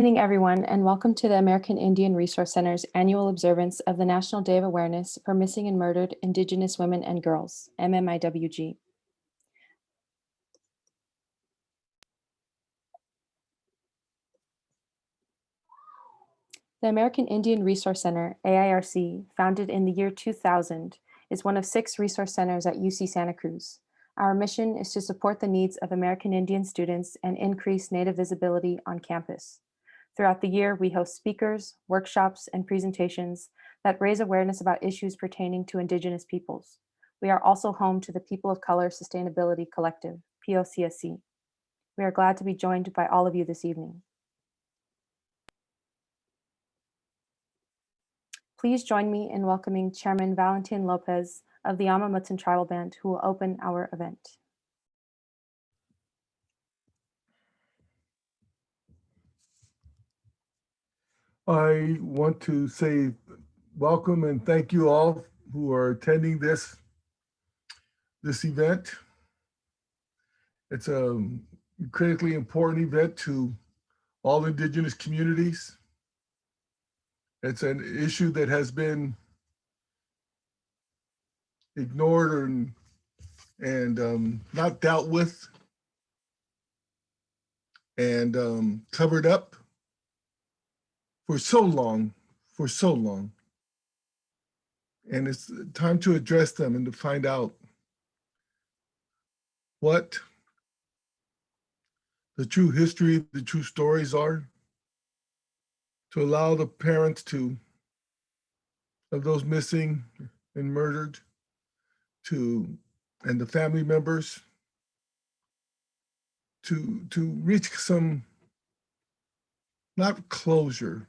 Good evening, everyone, and welcome to the American Indian Resource Center's annual observance of the National Day of Awareness for Missing and Murdered Indigenous Women and Girls, MMIWG. The American Indian Resource Center, AIRC, founded in the year 2000, is one of 6 resource centers at UC Santa Cruz. Our mission is to support the needs of American Indian students and increase Native visibility on campus. Throughout the year, we host speakers, workshops, and presentations that raise awareness about issues pertaining to Indigenous peoples. We are also home to the People of Color Sustainability Collective, POCSC. We are glad to be joined by all of you this evening. Please join me in welcoming Chairman Valentin Lopez of the Amah Mutsun Tribal Band, who will open our event. I want to say welcome and thank you all who are attending this event. It's a critically important event to all Indigenous communities. It's an issue that has been ignored and not dealt with and covered up for so long. And it's time to address them and to find out what the true history, the true stories are, to allow the parents of those missing and murdered and the family members to reach some, not closure,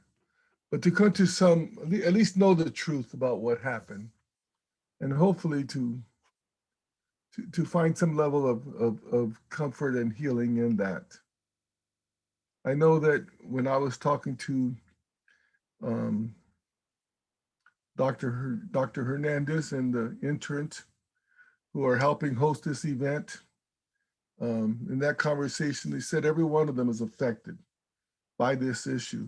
but to come to some, at least know the truth about what happened, and hopefully to find some level of comfort and healing in that. I know that when I was talking to Dr. Hernandez and the interns who are helping host this event, in that conversation, they said every one of them is affected by this issue.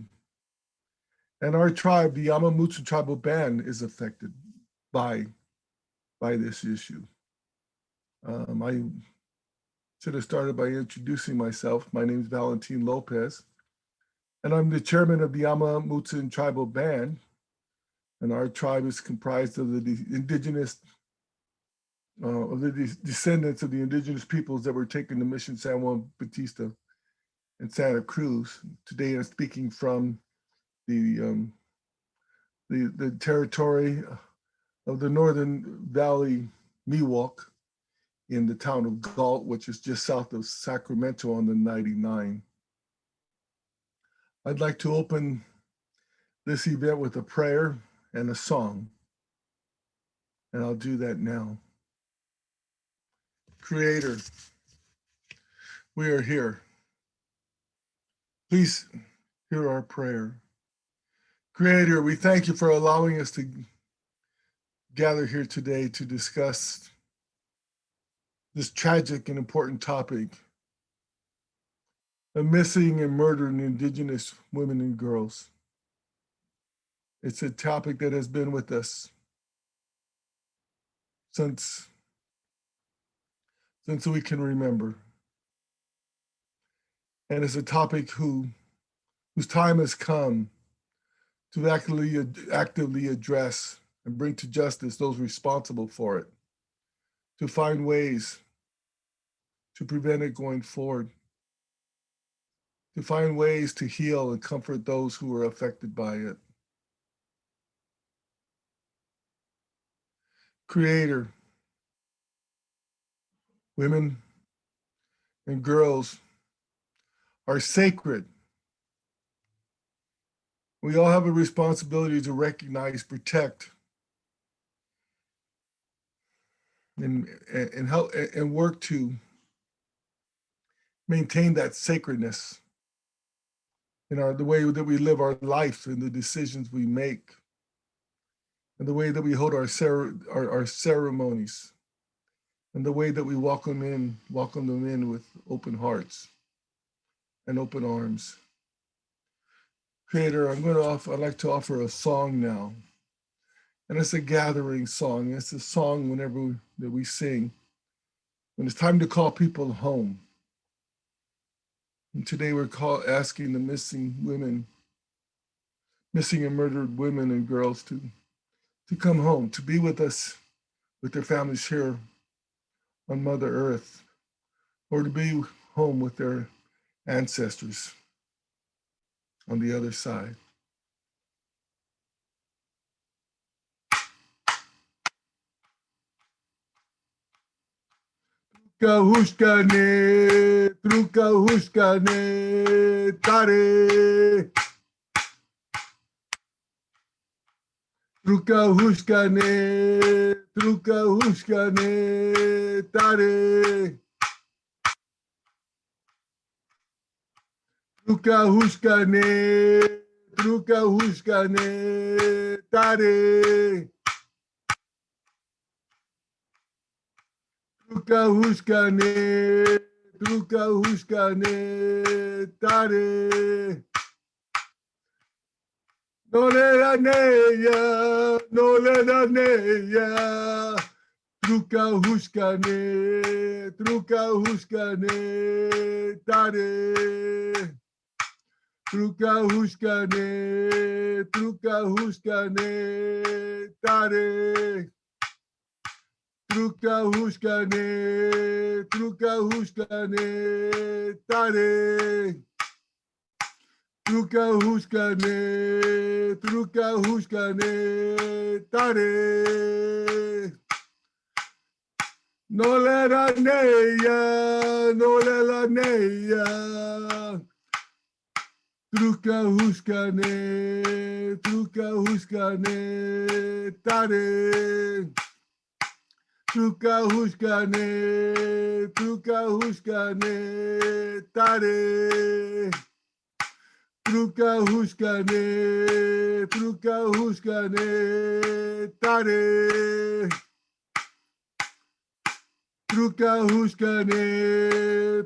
And our tribe, the Amah Mutsun Tribal Band, is affected by this issue. I should have started by introducing myself. My name is Valentin Lopez, and I'm the chairman of the Amah Mutsun Tribal Band. And our tribe is comprised of the Indigenous, of the descendants of the Indigenous peoples that were taken to Mission San Juan Bautista in Santa Cruz. Today I'm speaking from the territory of the Northern Valley Miwok in the town of Galt, which is just south of Sacramento on the 99. I'd like to open this event with a prayer and a song, and I'll do that now. Creator, we are here. Please hear our prayer. Creator, we thank you for allowing us to gather here today to discuss this tragic and important topic of missing and murdering Indigenous women and girls. It's a topic that has been with us since we can remember. And it's a topic whose time has come to actively address and bring to justice those responsible for it, to find ways to prevent it going forward, to find ways to heal and comfort those who were affected by it. Creator, women and girls are sacred. We all have a responsibility to recognize, protect, and help and work to maintain that sacredness in the way that we live our life and the decisions we make, and the way that we hold our ceremonies, and the way that we welcome them in with open hearts and open arms. Creator, I'd like to offer a song now. And it's a gathering song. It's a song that we sing when it's time to call people home. And today we're asking the missing and murdered women and girls to come home, to be with us, with their families here on Mother Earth, or to be home with their ancestors on the other side. Truka huskane, tare. Truka huskane, tare. Truka huskane, tare. Truka huskane, tare. No le da neya, no le da neya. Truka huskane, tare. Truka huskane, tare. Truka huskane, tare. Truka huskane, tare. No le da neya, no le da neya. Truka huskane, tare. Truka huskane, tare. Truka huskane, tare.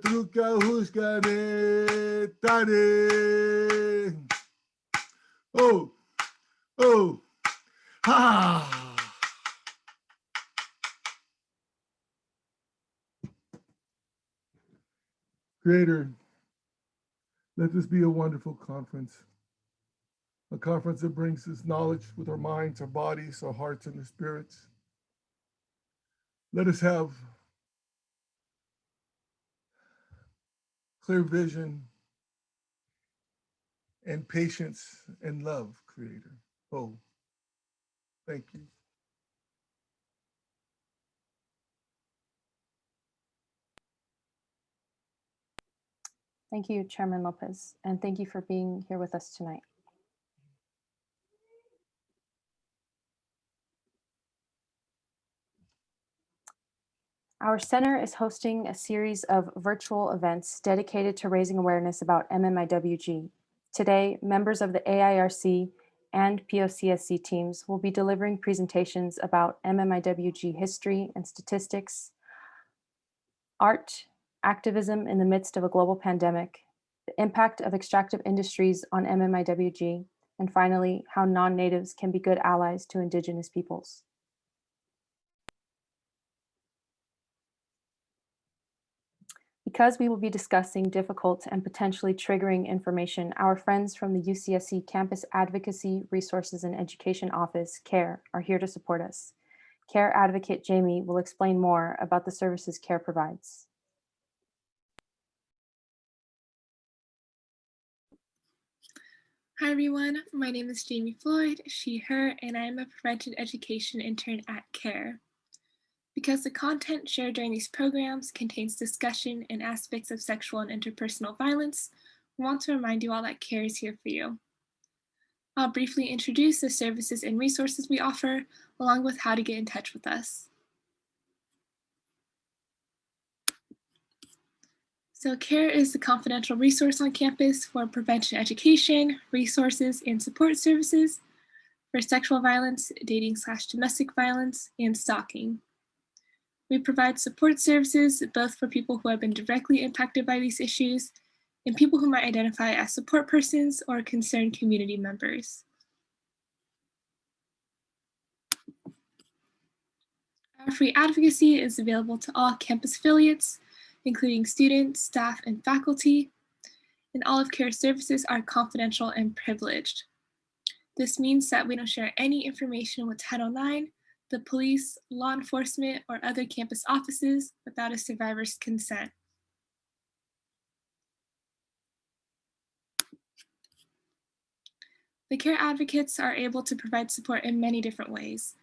Truka huskane, tare. Oh, oh, ha. Creator, let this be a wonderful conference. A conference that brings us knowledge with our minds, our bodies, our hearts, and our spirits. Let us have clear vision and patience and love, Creator. Oh, thank you. Thank you, Chairman Lopez, and thank you for being here with us tonight. Our center is hosting a series of virtual events dedicated to raising awareness about MMIWG. Today, members of the AIRC and POCSC teams will be delivering presentations about MMIWG history and statistics, art, activism in the midst of a global pandemic, the impact of extractive industries on MMIWG, and finally, how non-natives can be good allies to Indigenous peoples. Because we will be discussing difficult and potentially triggering information, our friends from the UCSC Campus Advocacy, Resources and Education Office, CARE, are here to support us. CARE advocate Jamie will explain more about the services CARE provides. Hi everyone, my name is Jamie Floyd, she, her, and I am a prevention education intern at CARE. Because the content shared during these programs contains discussion and aspects of sexual and interpersonal violence, we want to remind you all that CARE is here for you. I'll briefly introduce the services and resources we offer, along with how to get in touch with us. So CARE is the confidential resource on campus for prevention education, resources, and support services for sexual violence, dating/domestic violence, and stalking. We provide support services both for people who have been directly impacted by these issues and people who might identify as support persons or concerned community members. Our free advocacy is available to all campus affiliates, including students, staff, and faculty, and all of CARE's services are confidential and privileged. This means that we don't share any information with Title IX, the police, law enforcement, or other campus offices without a survivor's consent. The CARE advocates are able to provide support in many different ways.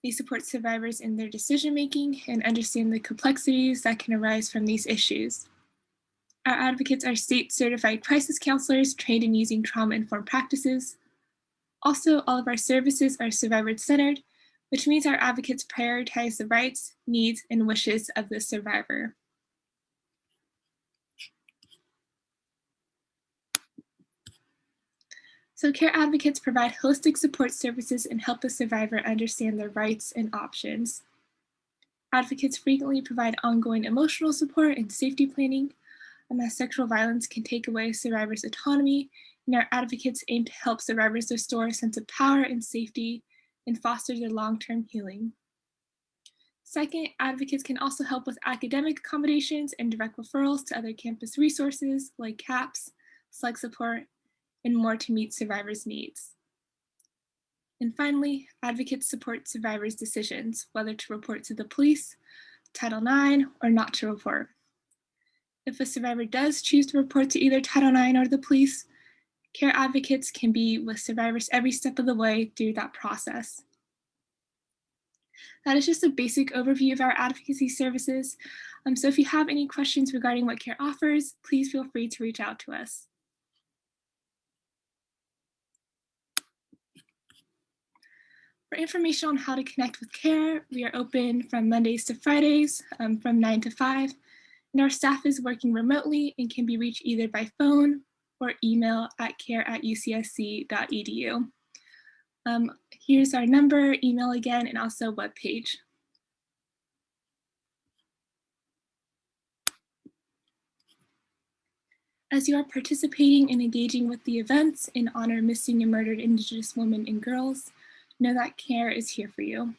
They support survivors in their decision-making and understand the complexities that can arise from these issues. Our advocates are state-certified crisis counselors trained in using trauma-informed practices. Also, all of our services are survivor-centered, which means our advocates prioritize the rights, needs, and wishes of the survivor. So CARE advocates provide holistic support services and help the survivor understand their rights and options. Advocates frequently provide ongoing emotional support and safety planning, as sexual violence can take away survivors' autonomy, and our advocates aim to help survivors restore a sense of power and safety and foster their long-term healing. Second, advocates can also help with academic accommodations and direct referrals to other campus resources like CAPS, select support, and more to meet survivors' needs. And finally, advocates support survivors' decisions, whether to report to the police, Title IX, or not to report. If a survivor does choose to report to either Title IX or the police, CARE advocates can be with survivors every step of the way through that process. That is just a basic overview of our advocacy services. So if you have any questions regarding what CARE offers, please feel free to reach out to us. For information on how to connect with CARE, we are open from Mondays to Fridays from 9 to 5, and our staff is working remotely and can be reached either by phone or email at care@ucsc.edu. Here's our number, email again, and also webpage. As you are participating and engaging with the events in honor of missing and murdered Indigenous women and girls, know that CARE is here for you.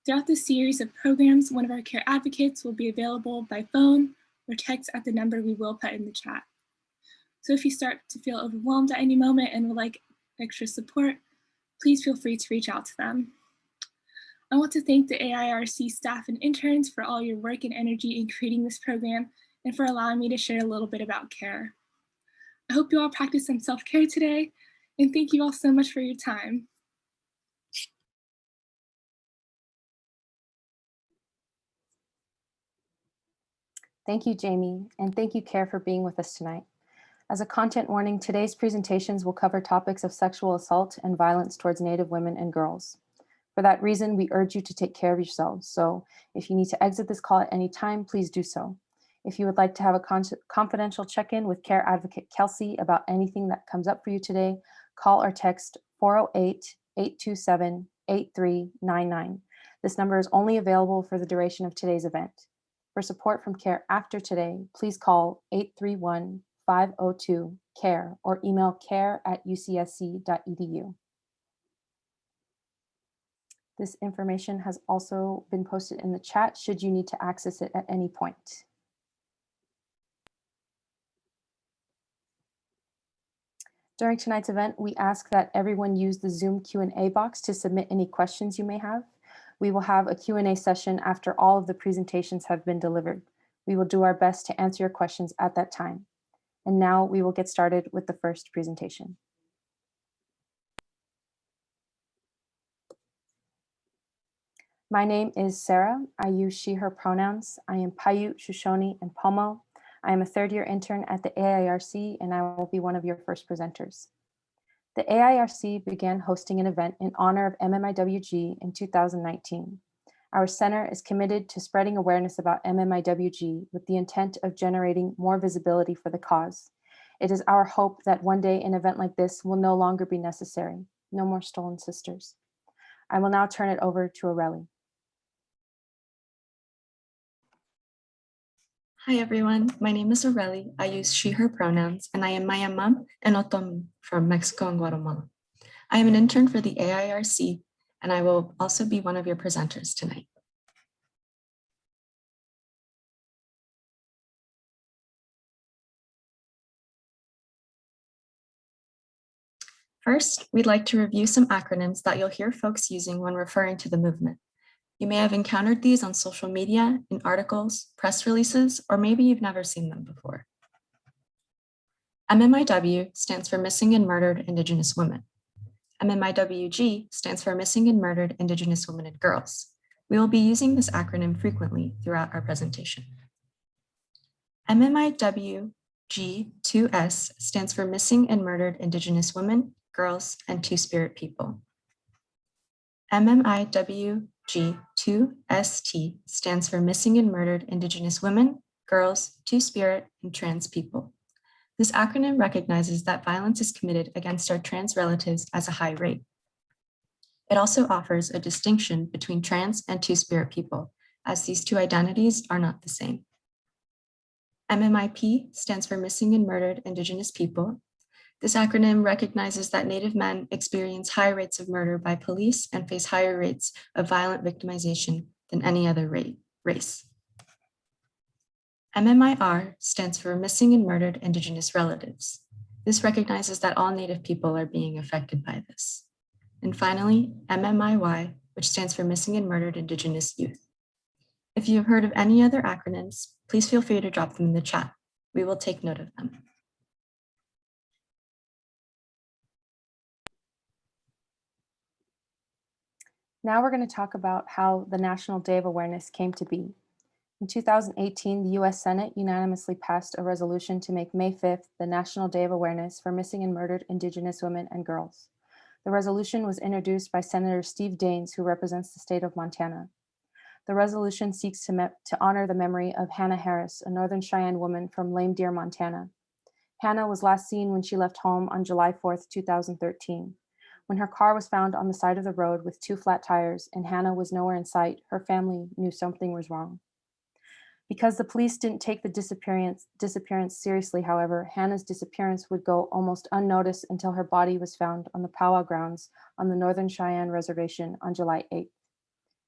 Throughout this series of programs, one of our CARE advocates will be available by phone or text at the number we will put in the chat. So if you start to feel overwhelmed at any moment and would like extra support, please feel free to reach out to them. I want to thank the AIRC staff and interns for all your work and energy in creating this program and for allowing me to share a little bit about CARE. I hope you all practice some self-care today, and thank you all so much for your time. Thank you, Jamie, and thank you, CARE, for being with us tonight. As a content warning, today's presentations will cover topics of sexual assault and violence towards Native women and girls. For that reason, we urge you to take care of yourselves. So if you need to exit this call at any time, please do so. If you would like to have a confidential check-in with CARE advocate Kelsey about anything that comes up for you today, call or text 408-827-8399. This number is only available for the duration of today's event. For support from CARE after today, please call 831-502-CARE or email care@ucsc.edu. This information has also been posted in the chat should you need to access it at any point. During tonight's event, we ask that everyone use the Zoom Q&A box to submit any questions you may have. We will have a Q&A session after all of the presentations have been delivered. We will do our best to answer your questions at that time. And now we will get started with the first presentation. My name is Sarah. I use she, her pronouns. I am Paiute, Shoshone, and Pomo. I am a third-year intern at the AIRC, and I will be one of your first presenters. The AIRC began hosting an event in honor of MMIWG in 2019. Our center is committed to spreading awareness about MMIWG with the intent of generating more visibility for the cause. It is our hope that one day an event like this will no longer be necessary. No more stolen sisters. I will now turn it over to Aurelie. Hi everyone, my name is Aurelie. I use she, her pronouns, and I am Maya Mam and Otomi from Mexico and Guatemala. I am an intern for the AIRC, and I will also be one of your presenters tonight. First, we'd like to review some acronyms that you'll hear folks using when referring to the movement. You may have encountered these on social media, in articles, press releases, or maybe you've never seen them before. MMIW stands for Missing and Murdered Indigenous Women. MMIWG stands for Missing and Murdered Indigenous Women and Girls. We will be using this acronym frequently throughout our presentation. MMIWG2S stands for Missing and Murdered Indigenous Women, Girls, and Two-Spirit People. MMIWG2ST stands for Missing and Murdered Indigenous Women, Girls, Two-Spirit, and Trans People. This acronym recognizes that violence is committed against our trans relatives as a high rate. It also offers a distinction between trans and two-spirit people, as these two identities are not the same. MMIP stands for Missing and Murdered Indigenous People. This acronym recognizes that Native men experience high rates of murder by police and face higher rates of violent victimization than any other race. MMIR stands for Missing and Murdered Indigenous Relatives. This recognizes that all Native people are being affected by this. And finally, MMIY, which stands for Missing and Murdered Indigenous Youth. If you have heard of any other acronyms, please feel free to drop them in the chat. We will take note of them. Now we're going to talk about how the National Day of Awareness came to be. In 2018, the US Senate unanimously passed a resolution to make May 5th the National Day of Awareness for Missing and Murdered Indigenous Women and Girls. The resolution was introduced by Senator Steve Daines, who represents the state of Montana. The resolution seeks to honor the memory of Hannah Harris, a Northern Cheyenne woman from Lame Deer, Montana. Hannah was last seen when she left home on July 4th, 2013. When her car was found on the side of the road with 2 flat tires and Hannah was nowhere in sight, her family knew something was wrong. Because the police didn't take the disappearance seriously, however, Hannah's disappearance would go almost unnoticed until her body was found on the powwow grounds on the Northern Cheyenne Reservation on July 8th.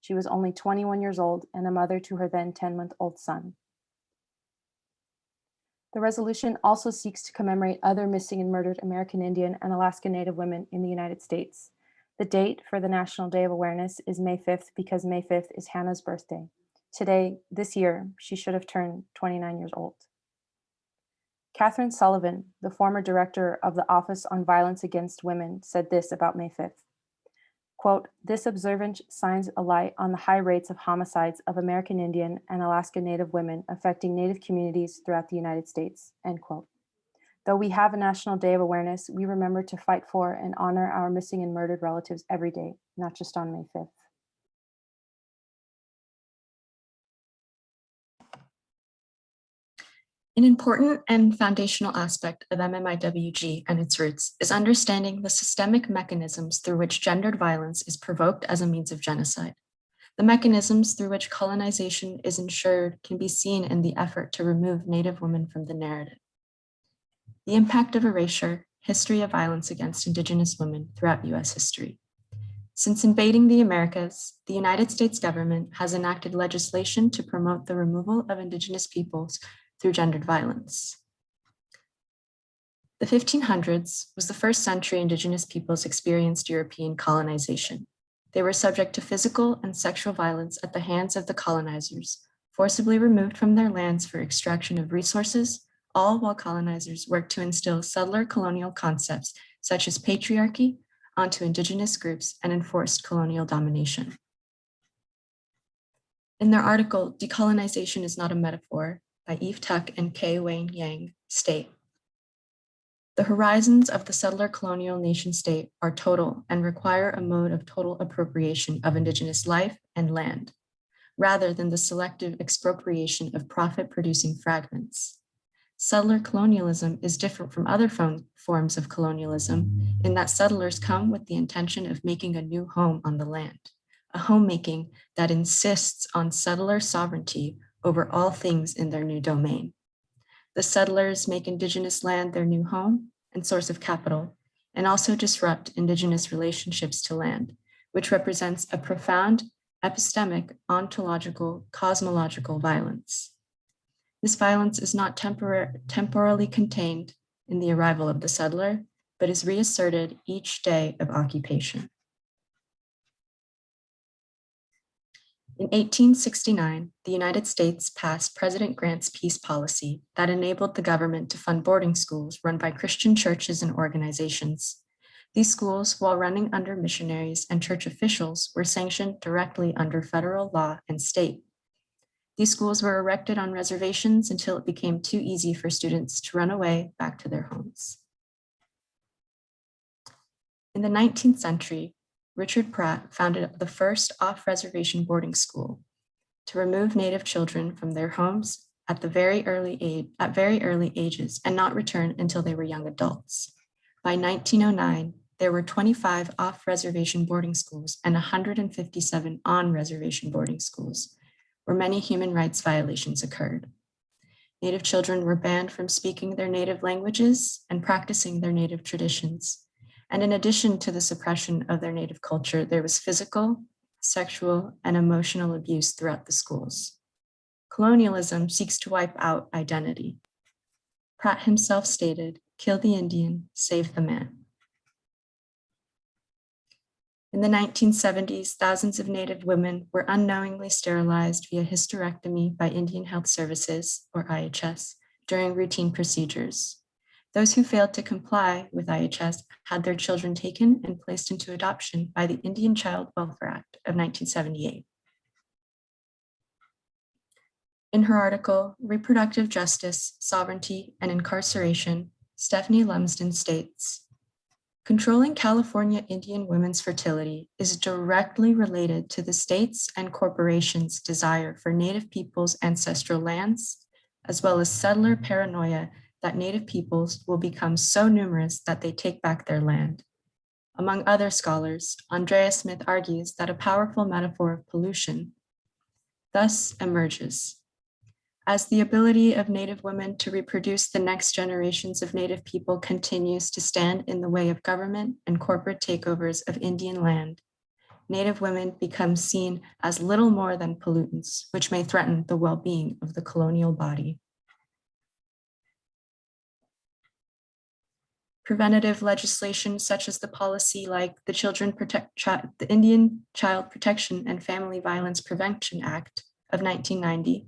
She was only 21 years old and a mother to her then 10-month-old son. The resolution also seeks to commemorate other missing and murdered American Indian and Alaska Native women in the United States. The date for the National Day of Awareness is May 5th because May 5th is Hannah's birthday. Today, this year, she should have turned 29 years old. Catherine Sullivan, the former director of the Office on Violence Against Women, said this about May 5th. Quote, "This observance shines a light on the high rates of homicides of American Indian and Alaska Native women affecting Native communities throughout the United States," end quote. Though we have a National Day of Awareness, we remember to fight for and honor our missing and murdered relatives every day, not just on May 5th. An important and foundational aspect of MMIWG and its roots is understanding the systemic mechanisms through which gendered violence is provoked as a means of genocide. The mechanisms through which colonization is ensured can be seen in the effort to remove Native women from the narrative. The impact of erasure, history of violence against Indigenous women throughout US history. Since invading the Americas, the United States government has enacted legislation to promote the removal of Indigenous peoples through gendered violence. The 1500s was the first century Indigenous peoples experienced European colonization. They were subject to physical and sexual violence at the hands of the colonizers, forcibly removed from their lands for extraction of resources, all while colonizers worked to instill settler colonial concepts such as patriarchy onto Indigenous groups and enforced colonial domination. In their article, "Decolonization is Not a Metaphor," by Eve Tuck and K. Wayne Yang, state, "The horizons of the settler colonial nation state are total and require a mode of total appropriation of Indigenous life and land, rather than the selective expropriation of profit-producing fragments. Settler colonialism is different from other forms of colonialism in that settlers come with the intention of making a new home on the land, a homemaking that insists on settler sovereignty over all things in their new domain. The settlers make Indigenous land their new home and source of capital, and also disrupt Indigenous relationships to land, which represents a profound epistemic, ontological, cosmological violence. This violence is not temporally contained in the arrival of the settler, but is reasserted each day of occupation. In 1869, the United States passed President Grant's peace policy that enabled the government to fund boarding schools run by Christian churches and organizations. These schools, while running under missionaries and church officials, were sanctioned directly under federal law and state. These schools were erected on reservations until it became too easy for students to run away back to their homes. In the 19th century, Richard Pratt founded the first off-reservation boarding school to remove Native children from their homes at very early ages and not return until they were young adults. By 1909, there were 25 off-reservation boarding schools and 157 on-reservation boarding schools, where many human rights violations occurred. Native children were banned from speaking their native languages and practicing their native traditions. And in addition to the suppression of their native culture, there was physical, sexual, and emotional abuse throughout the schools. Colonialism seeks to wipe out identity. Pratt himself stated, "Kill the Indian, save the man." In the 1970s, thousands of Native women were unknowingly sterilized via hysterectomy by Indian Health Services, or IHS, during routine procedures. Those who failed to comply with IHS had their children taken and placed into adoption by the Indian Child Welfare Act of 1978. In her article, Reproductive Justice, Sovereignty, and Incarceration, Stephanie Lumsden states, "Controlling California Indian women's fertility is directly related to the state's and corporations' desire for Native peoples' ancestral lands, as well as settler paranoia that Native peoples will become so numerous that they take back their land." Among other scholars, Andrea Smith argues that a powerful metaphor of pollution thus emerges. As the ability of Native women to reproduce the next generations of Native people continues to stand in the way of government and corporate takeovers of Indian land, Native women become seen as little more than pollutants, which may threaten the well-being of the colonial body. Preventative legislation such as the policy like the Indian Child Protection and Family Violence Prevention Act of 1990,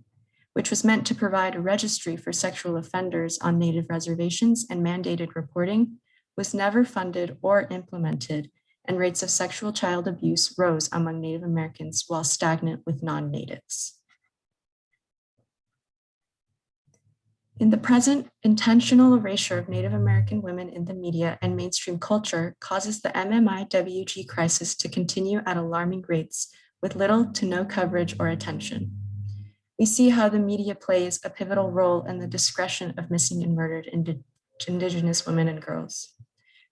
which was meant to provide a registry for sexual offenders on Native reservations and mandated reporting, was never funded or implemented, and rates of sexual child abuse rose among Native Americans while stagnant with non-Natives. In the present, intentional erasure of Native American women in the media and mainstream culture causes the MMIWG crisis to continue at alarming rates with little to no coverage or attention. We see how the media plays a pivotal role in the discretion of missing and murdered Indigenous women and girls.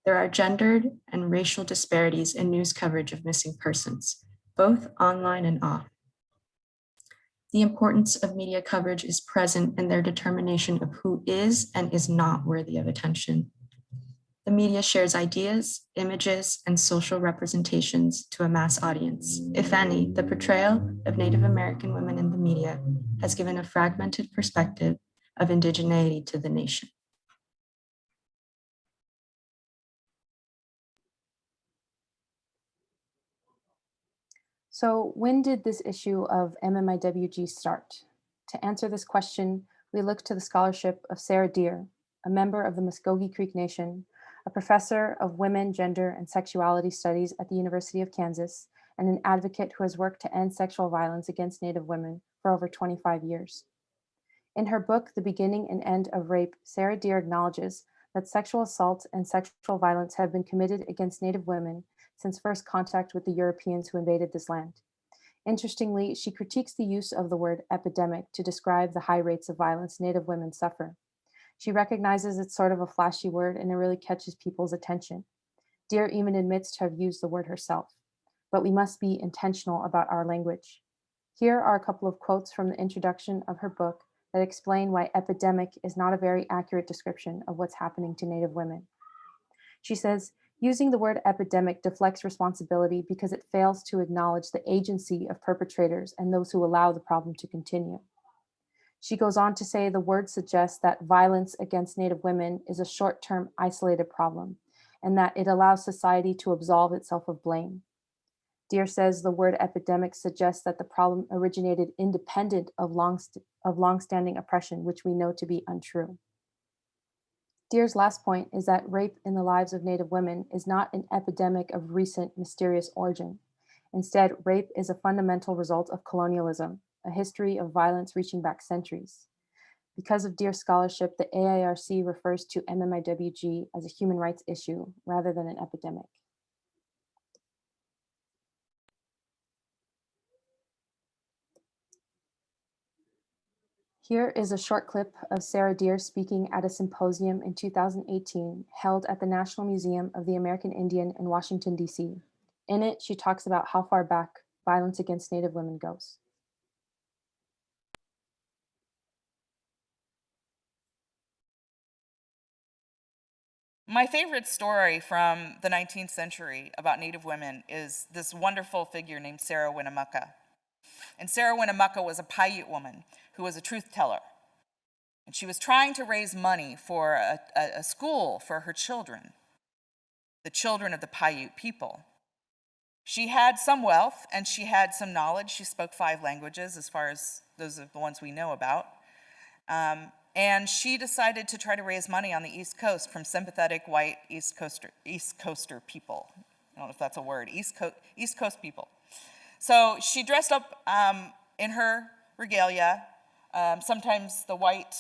There are gendered and racial disparities in news coverage of missing persons, both online and off. The importance of media coverage is present in their determination of who is and is not worthy of attention. The media shares ideas, images, and social representations to a mass audience. If any, the portrayal of Native American women in the media has given a fragmented perspective of indigeneity to the nation. So when did this issue of MMIWG start? To answer this question, we look to the scholarship of Sarah Deer, a member of the Muskogee Creek Nation, a professor of women, gender, and sexuality studies at the University of Kansas, and an advocate who has worked to end sexual violence against Native women for over 25 years. In her book, The Beginning and End of Rape, Sarah Deer acknowledges that sexual assault and sexual violence have been committed against Native women since first contact with the Europeans who invaded this land. Interestingly, she critiques the use of the word epidemic to describe the high rates of violence Native women suffer. She recognizes it's sort of a flashy word and it really catches people's attention. Deer even admits to have used the word herself, but we must be intentional about our language. Here are a couple of quotes from the introduction of her book that explain why epidemic is not a very accurate description of what's happening to Native women. She says, using the word epidemic deflects responsibility because it fails to acknowledge the agency of perpetrators and those who allow the problem to continue. She goes on to say the word suggests that violence against Native women is a short-term isolated problem and that it allows society to absolve itself of blame. Deere says the word epidemic suggests that the problem originated independent of long-standing oppression, which we know to be untrue. Deere's last point is that rape in the lives of Native women is not an epidemic of recent mysterious origin. Instead, rape is a fundamental result of colonialism, a history of violence reaching back centuries. Because of Deere's scholarship, the AIRC refers to MMIWG as a human rights issue rather than an epidemic. Here is a short clip of Sarah Deere speaking at a symposium in 2018 held at the National Museum of the American Indian in Washington, D.C. In it, she talks about how far back violence against Native women goes. My favorite story from the 19th century about Native women is this wonderful figure named Sarah Winnemucca. And Sarah Winnemucca was a Paiute woman who was a truth teller. And she was trying to raise money for a school for her children, the children of the Paiute people. She had some wealth and she had some knowledge. She spoke 5 languages, as far as those are the ones we know about. And she decided to try to raise money on the East Coast from sympathetic white East Coaster people. I don't know if that's a word, East Coast people. So she dressed up in her regalia. Sometimes the white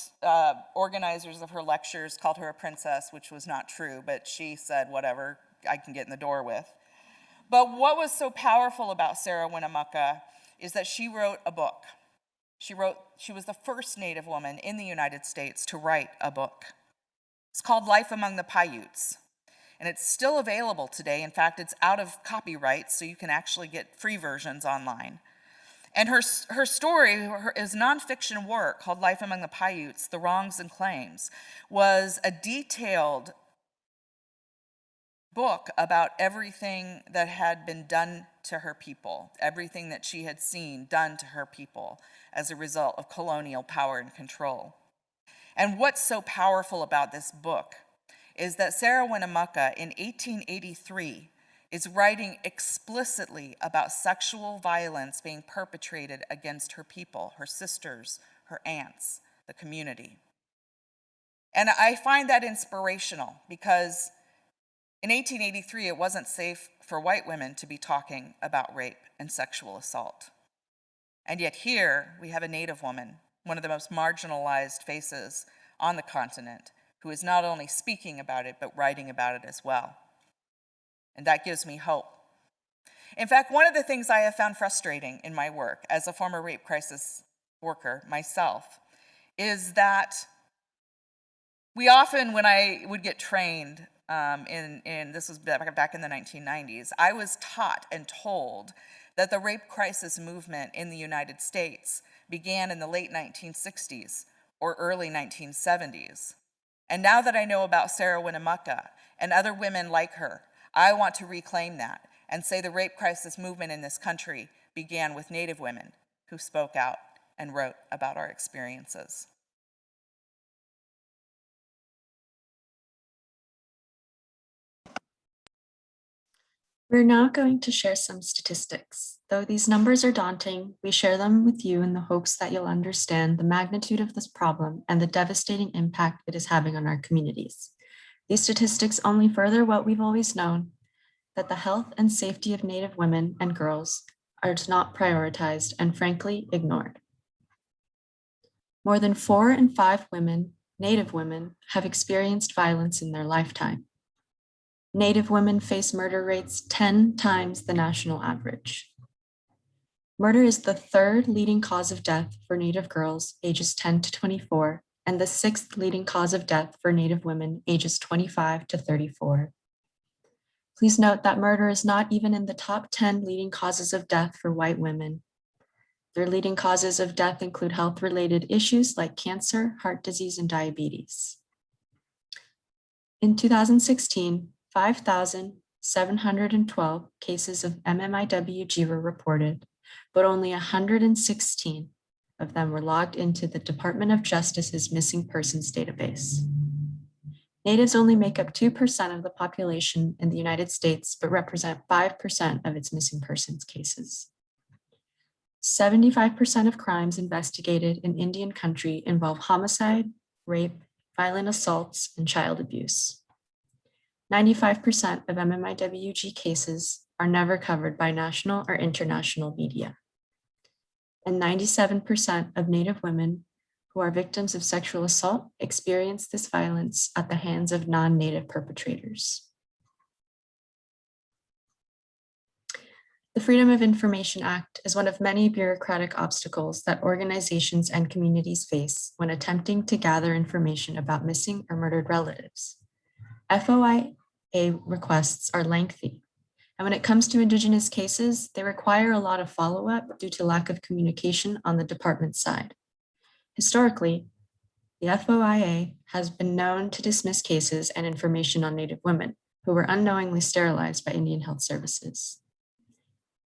organizers of her lectures called her a princess, which was not true, but she said, whatever, I can get in the door with. But what was so powerful about Sarah Winnemucca is that she wrote a book. She was the first Native woman in the United States to write a book. It's called Life Among the Paiutes, and it's still available today. In fact, it's out of copyright, so you can actually get free versions online. And her story, is nonfiction work called Life Among the Paiutes, The Wrongs and Claims, was a detailed book about everything that had been done to her people, everything that she had seen done to her people as a result of colonial power and control. And what's so powerful about this book is that Sarah Winnemucca in 1883 is writing explicitly about sexual violence being perpetrated against her people, her sisters, her aunts, the community. And I find that inspirational because in 1883, it wasn't safe for white women to be talking about rape and sexual assault. And yet here we have a Native woman, one of the most marginalized faces on the continent, who is not only speaking about it, but writing about it as well. And that gives me hope. In fact, one of the things I have found frustrating in my work as a former rape crisis worker myself is that we often, when I would get trained this was back in the 1990s, I was taught and told that the rape crisis movement in the United States began in the late 1960s or early 1970s. And now that I know about Sarah Winnemucca and other women like her, I want to reclaim that and say the rape crisis movement in this country began with Native women who spoke out and wrote about our experiences. We're now going to share some statistics. Though these numbers are daunting, we share them with you in the hopes that you'll understand the magnitude of this problem and the devastating impact it is having on our communities. These statistics only further what we've always known, that the health and safety of Native women and girls are not prioritized and frankly ignored. More than 4 in 5 women, Native women, have experienced violence in their lifetime. Native women face murder rates 10 times the national average. Murder is the 3rd leading cause of death for Native girls ages 10 to 24, and the 6th leading cause of death for Native women ages 25 to 34. Please note that murder is not even in the top 10 leading causes of death for white women. Their leading causes of death include health-related issues like cancer, heart disease, and diabetes. In 2016, 5,712 cases of MMIWG were reported, but only 116 of them were logged into the Department of Justice's missing persons database. Natives only make up 2% of the population in the United States, but represent 5% of its missing persons cases. 75% of crimes investigated in Indian country involve homicide, rape, violent assaults, and child abuse. 95% of MMIWG cases are never covered by national or international media. And 97% of Native women who are victims of sexual assault experience this violence at the hands of non-Native perpetrators. The Freedom of Information Act is one of many bureaucratic obstacles that organizations and communities face when attempting to gather information about missing or murdered relatives. FOIA requests are lengthy, and when it comes to Indigenous cases, they require a lot of follow-up due to lack of communication on the department's side. Historically, the FOIA has been known to dismiss cases and information on Native women who were unknowingly sterilized by Indian Health Services.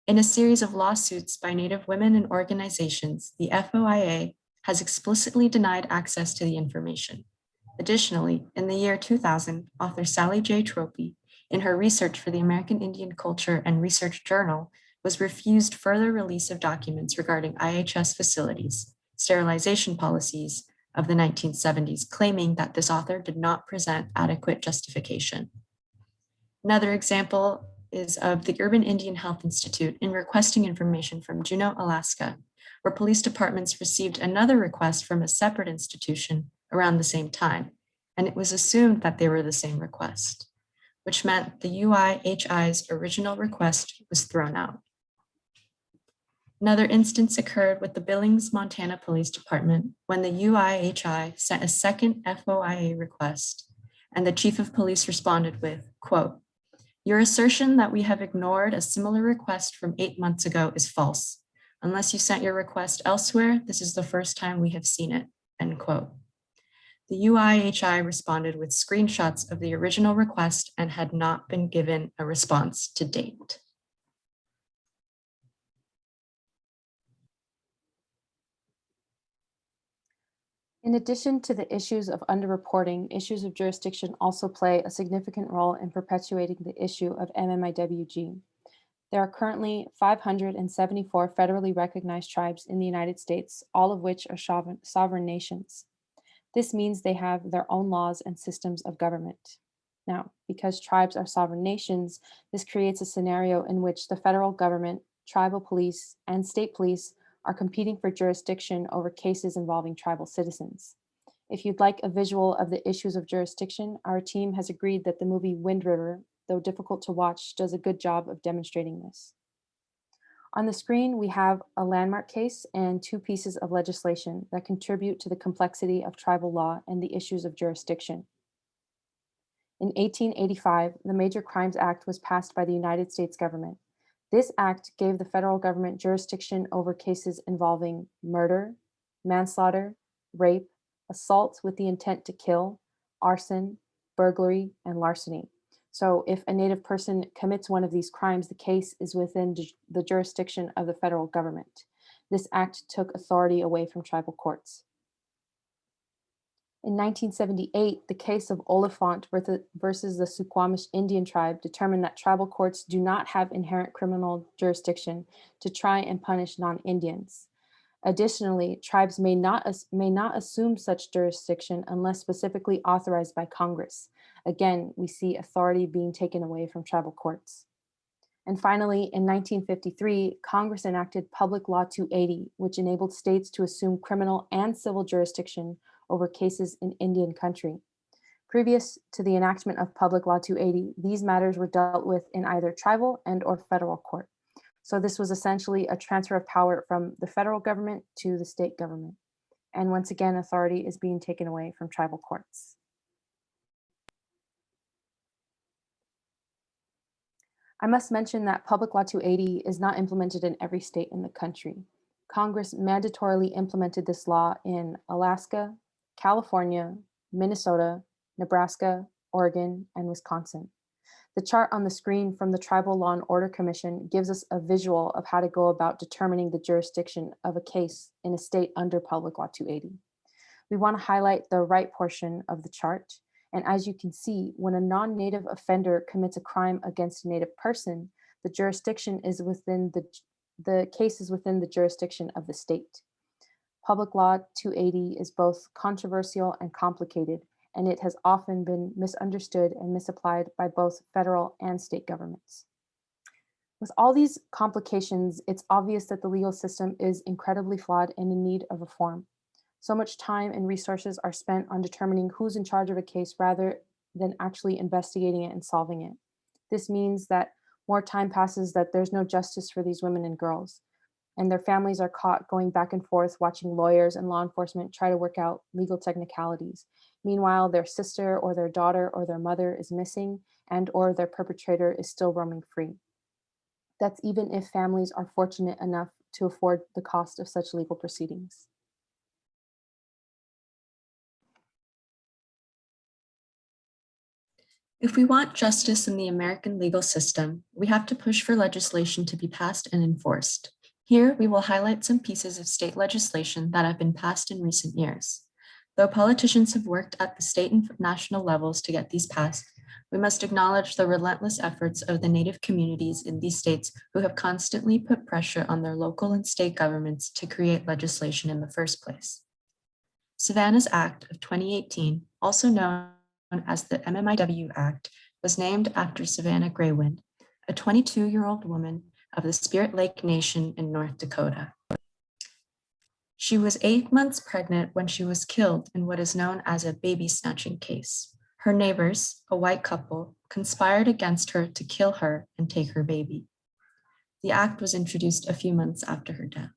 In a series of lawsuits by Native women and organizations, the FOIA has explicitly denied access to the information. Additionally, in the year 2000, author Sally J. Tropey, in her research for the American Indian Culture and Research Journal, was refused further release of documents regarding IHS facilities, sterilization policies of the 1970s, claiming that this author did not present adequate justification. Another example is of the Urban Indian Health Institute in requesting information from Juneau, Alaska, where police departments received another request from a separate institution around the same time, and it was assumed that they were the same request, which meant the UIHI's original request was thrown out. Another instance occurred with the Billings, Montana Police Department when the UIHI sent a second FOIA request, and the chief of police responded with, quote, "Your assertion that we have ignored a similar request from 8 months ago is false. Unless you sent your request elsewhere, this is the first time we have seen it," end quote. The UIHI responded with screenshots of the original request and had not been given a response to date. In addition to the issues of underreporting, issues of jurisdiction also play a significant role in perpetuating the issue of MMIWG. There are currently 574 federally recognized tribes in the United States, all of which are sovereign nations. This means they have their own laws and systems of government. Now, because tribes are sovereign nations, this creates a scenario in which the federal government, tribal police, and state police are competing for jurisdiction over cases involving tribal citizens. If you'd like a visual of the issues of jurisdiction, our team has agreed that the movie Wind River, though difficult to watch, does a good job of demonstrating this. On the screen, we have a landmark case and two pieces of legislation that contribute to the complexity of tribal law and the issues of jurisdiction. In 1885, the Major Crimes Act was passed by the United States government. This act gave the federal government jurisdiction over cases involving murder, manslaughter, rape, assault with the intent to kill, arson, burglary, and larceny. So if a Native person commits one of these crimes, the case is within the jurisdiction of the federal government. This act took authority away from tribal courts. In 1978, the case of Oliphant versus the Suquamish Indian tribe determined that tribal courts do not have inherent criminal jurisdiction to try and punish non-Indians. Additionally, tribes may not assume such jurisdiction unless specifically authorized by Congress. Again, we see authority being taken away from tribal courts. And finally, in 1953, Congress enacted Public Law 280, which enabled states to assume criminal and civil jurisdiction over cases in Indian country. Previous to the enactment of Public Law 280, these matters were dealt with in either tribal and or federal court. So this was essentially a transfer of power from the federal government to the state government. And once again, authority is being taken away from tribal courts. I must mention that Public Law 280 is not implemented in every state in the country. Congress mandatorily implemented this law in Alaska, California, Minnesota, Nebraska, Oregon, and Wisconsin. The chart on the screen from the Tribal Law and Order Commission gives us a visual of how to go about determining the jurisdiction of a case in a state under Public Law 280. We want to highlight the right portion of the chart. And as you can see, when a non-native offender commits a crime against a native person, the jurisdiction is within the case is within the jurisdiction of the state. Public Law 280 is both controversial and complicated, and it has often been misunderstood and misapplied by both federal and state governments. With all these complications, it's obvious that the legal system is incredibly flawed and in need of reform. So much time and resources are spent on determining who's in charge of a case rather than actually investigating it and solving it. This means that more time passes that there's no justice for these women and girls, and their families are caught going back and forth watching lawyers and law enforcement try to work out legal technicalities. Meanwhile, their sister or their daughter or their mother is missing and or their perpetrator is still roaming free. That's even if families are fortunate enough to afford the cost of such legal proceedings. If we want justice in the American legal system, we have to push for legislation to be passed and enforced. Here, we will highlight some pieces of state legislation that have been passed in recent years. Though politicians have worked at the state and national levels to get these passed, we must acknowledge the relentless efforts of the Native communities in these states who have constantly put pressure on their local and state governments to create legislation in the first place. Savannah's Act of 2018, also known as the MMIWG Art, was named after Savannah Greywind, a 22-year-old woman of the Spirit Lake Nation in North Dakota. She was 8 months pregnant when she was killed in what is known as a baby snatching case. Her neighbors, a white couple, conspired against her to kill her and take her baby. The act was introduced a few months after her death.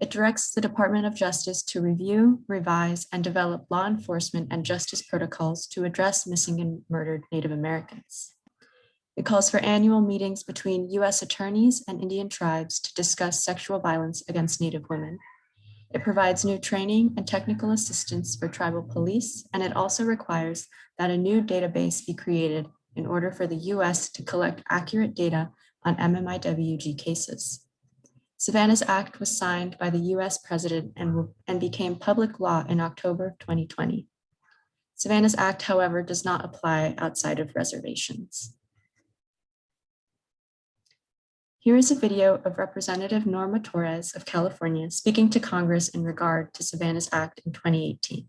It directs the Department of Justice to review, revise, and develop law enforcement and justice protocols to address missing and murdered Native Americans. It calls for annual meetings between U.S. attorneys and Indian tribes to discuss sexual violence against Native women. It provides new training and technical assistance for tribal police, and it also requires that a new database be created in order for the U.S. to collect accurate data on MMIWG cases. Savannah's Act was signed by the US President and became public law in October 2020. Savannah's Act, however, does not apply outside of reservations. Here is a video of Representative Norma Torres of California speaking to Congress in regard to Savannah's Act in 2018.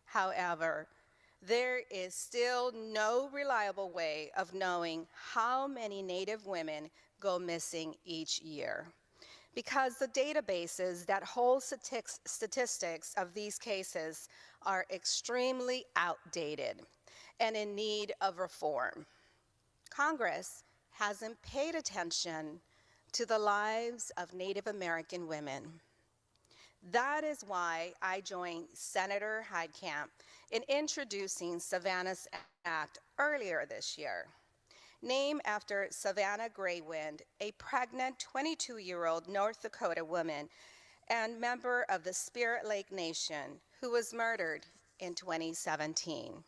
However, there is still no reliable way of knowing how many Native women go missing each year, because the databases that hold statistics of these cases are extremely outdated and in need of reform. Congress hasn't paid attention to the lives of Native American women. That is why I joined Senator Heitkamp in introducing Savannah's Act earlier this year, named after Savannah Greywind, a pregnant 22-year-old North Dakota woman and member of the Spirit Lake Nation who was murdered in 2017.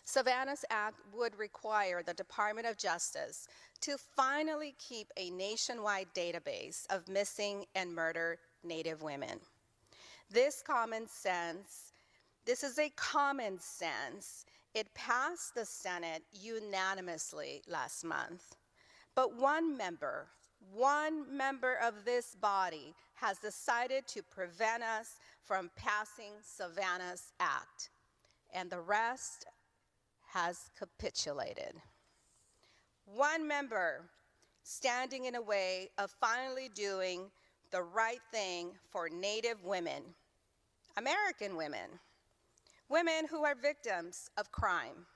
Savannah's Act would require the Department of Justice to finally keep a nationwide database of missing and murdered Native women. This is a common sense. It passed the Senate unanimously last month. But one member of this body has decided to prevent us from passing Savannah's Act, and the rest has capitulated. One member standing in a way of finally doing the right thing for Native women, American women, women who are victims of crime.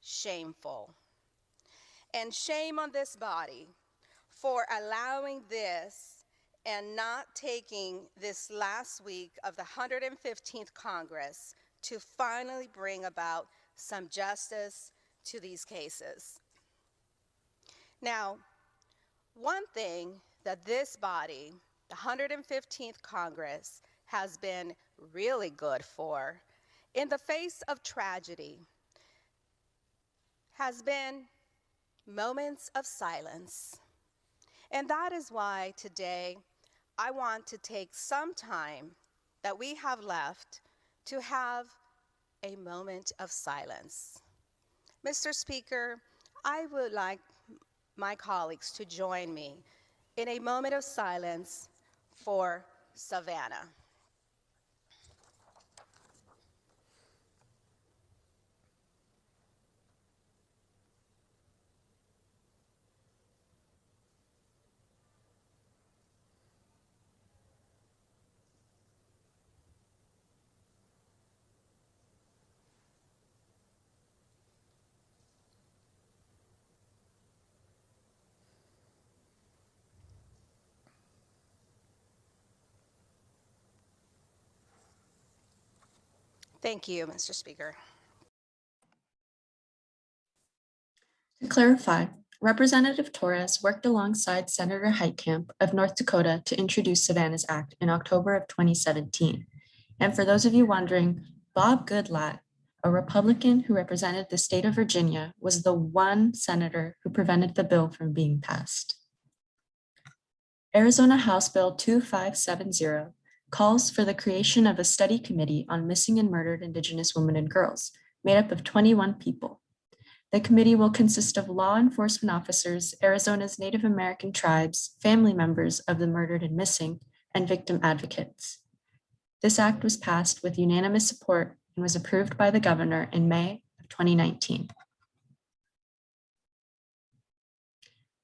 Shameful. And shame on this body for allowing this and not taking this last week of the 115th Congress to finally bring about some justice to these cases. Now, One thing that this body, the 115th Congress, has been really good for in the face of tragedy has been moments of silence. And that is why today I want to take some time that we have left to have a moment of silence. Mr. Speaker, I would like my colleagues to join me in a moment of silence for Savannah. Thank you, Mr. Speaker. To clarify, Representative Torres worked alongside Senator Heitkamp of North Dakota to introduce Savannah's Act in October of 2017. And for those of you wondering, Bob Goodlatte, a Republican who represented the state of Virginia, was the one senator who prevented the bill from being passed. Arizona House Bill 2570 calls for the creation of a study committee on missing and murdered Indigenous women and girls, made up of 21 people. The committee will consist of law enforcement officers, Arizona's Native American tribes, family members of the murdered and missing, and victim advocates. This act was passed with unanimous support and was approved by the governor in May of 2019.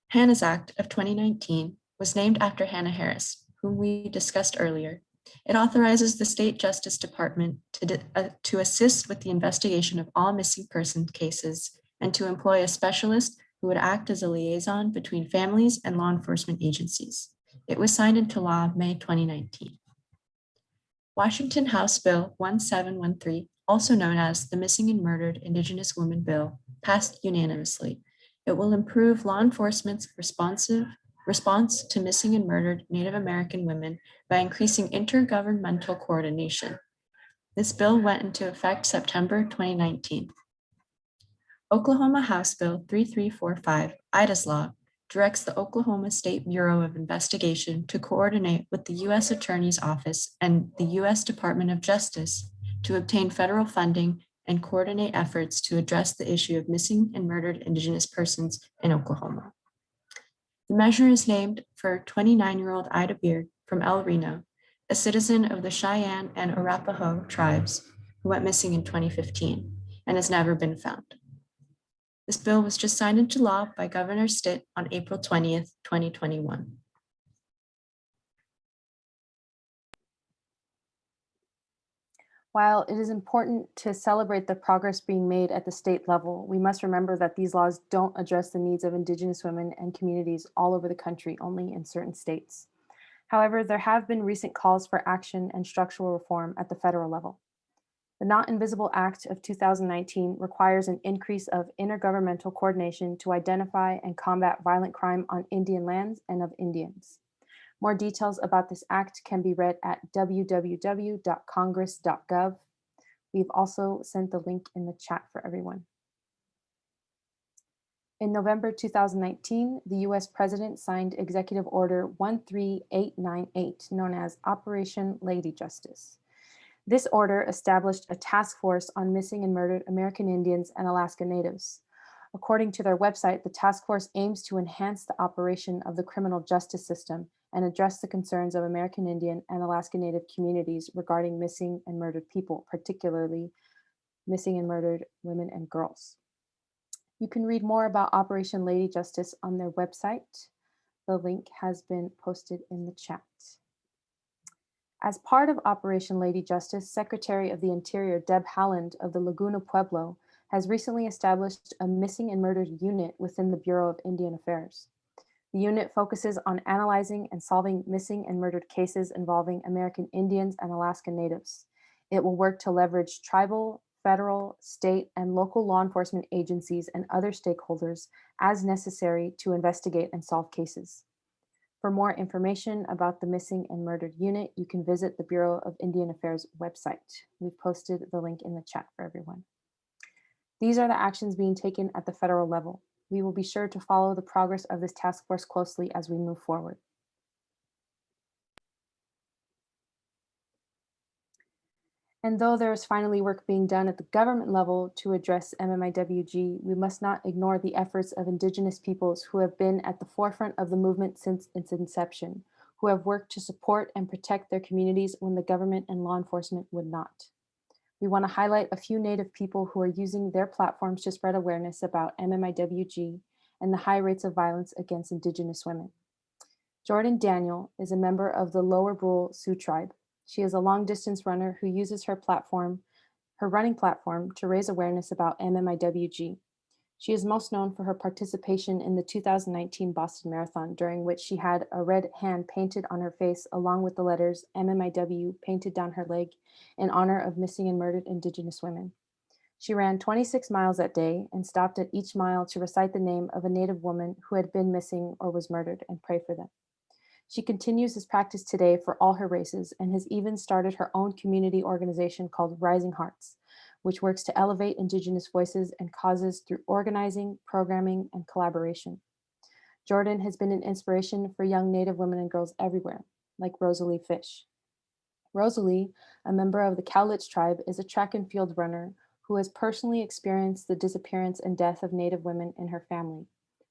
Hannah's Act of 2019 was named after Hannah Harris, whom we discussed earlier. It authorizes the State Justice Department to assist with the investigation of all missing person cases and to employ a specialist who would act as a liaison between families and law enforcement agencies. It was signed into law May 2019. Washington House Bill 1713, also known as the Missing and Murdered Indigenous Women Bill, passed unanimously. It will improve law enforcement's response to missing and murdered Native American women by increasing intergovernmental coordination. This bill went into effect September 2019. Oklahoma House Bill 3345, Ida's Law, directs the Oklahoma State Bureau of Investigation to coordinate with the U.S. Attorney's Office and the U.S. Department of Justice to obtain federal funding and coordinate efforts to address the issue of missing and murdered Indigenous persons in Oklahoma. The measure is named for 29-year-old Ida Beard from El Reno, a citizen of the Cheyenne and Arapaho tribes who went missing in 2015 and has never been found. This bill was just signed into law by Governor Stitt on April 20th, 2021. While it is important to celebrate the progress being made at the state level, we must remember that these laws don't address the needs of Indigenous women and communities all over the country, only in certain states. However, there have been recent calls for action and structural reform at the federal level. The Not Invisible Act of 2019 requires an increase of intergovernmental coordination to identify and combat violent crime on Indian lands and of Indians. More details about this act can be read at www.congress.gov. We've also sent the link in the chat for everyone. In November 2019, the US President signed Executive Order 13898, known as Operation Lady Justice. This order established a task force on missing and murdered American Indians and Alaska Natives. According to their website, the task force aims to enhance the operation of the criminal justice system and address the concerns of American Indian and Alaska Native communities regarding missing and murdered people, particularly missing and murdered women and girls. You can read more about Operation Lady Justice on their website. The link has been posted in the chat. As part of Operation Lady Justice, Secretary of the Interior Deb Haaland of the Laguna Pueblo has recently established a missing and murdered unit within the Bureau of Indian Affairs. The unit focuses on analyzing and solving missing and murdered cases involving American Indians and Alaska Natives. It will work to leverage tribal, federal, state, and local law enforcement agencies and other stakeholders as necessary to investigate and solve cases. For more information about the Missing and Murdered Unit, you can visit the Bureau of Indian Affairs website. We've posted the link in the chat for everyone. These are the actions being taken at the federal level. We will be sure to follow the progress of this task force closely as we move forward. And though there is finally work being done at the government level to address MMIWG, we must not ignore the efforts of Indigenous peoples who have been at the forefront of the movement since its inception, who have worked to support and protect their communities when the government and law enforcement would not. We want to highlight a few Native people who are using their platforms to spread awareness about MMIWG and the high rates of violence against Indigenous women. Jordan Daniel is a member of the Lower Brule Sioux tribe. She is a long-distance runner who uses her running platform to raise awareness about MMIWG. She is most known for her participation in the 2019 Boston Marathon, during which she had a red hand painted on her face along with the letters MMIW painted down her leg in honor of missing and murdered Indigenous women. She ran 26 miles that day and stopped at each mile to recite the name of a Native woman who had been missing or was murdered and pray for them. She continues this practice today for all her races and has even started her own community organization called Rising Hearts, which works to elevate Indigenous voices and causes through organizing, programming, and collaboration. Jordan has been an inspiration for young Native women and girls everywhere, like Rosalie Fish. Rosalie, a member of the Cowlitz tribe, is a track and field runner who has personally experienced the disappearance and death of Native women in her family.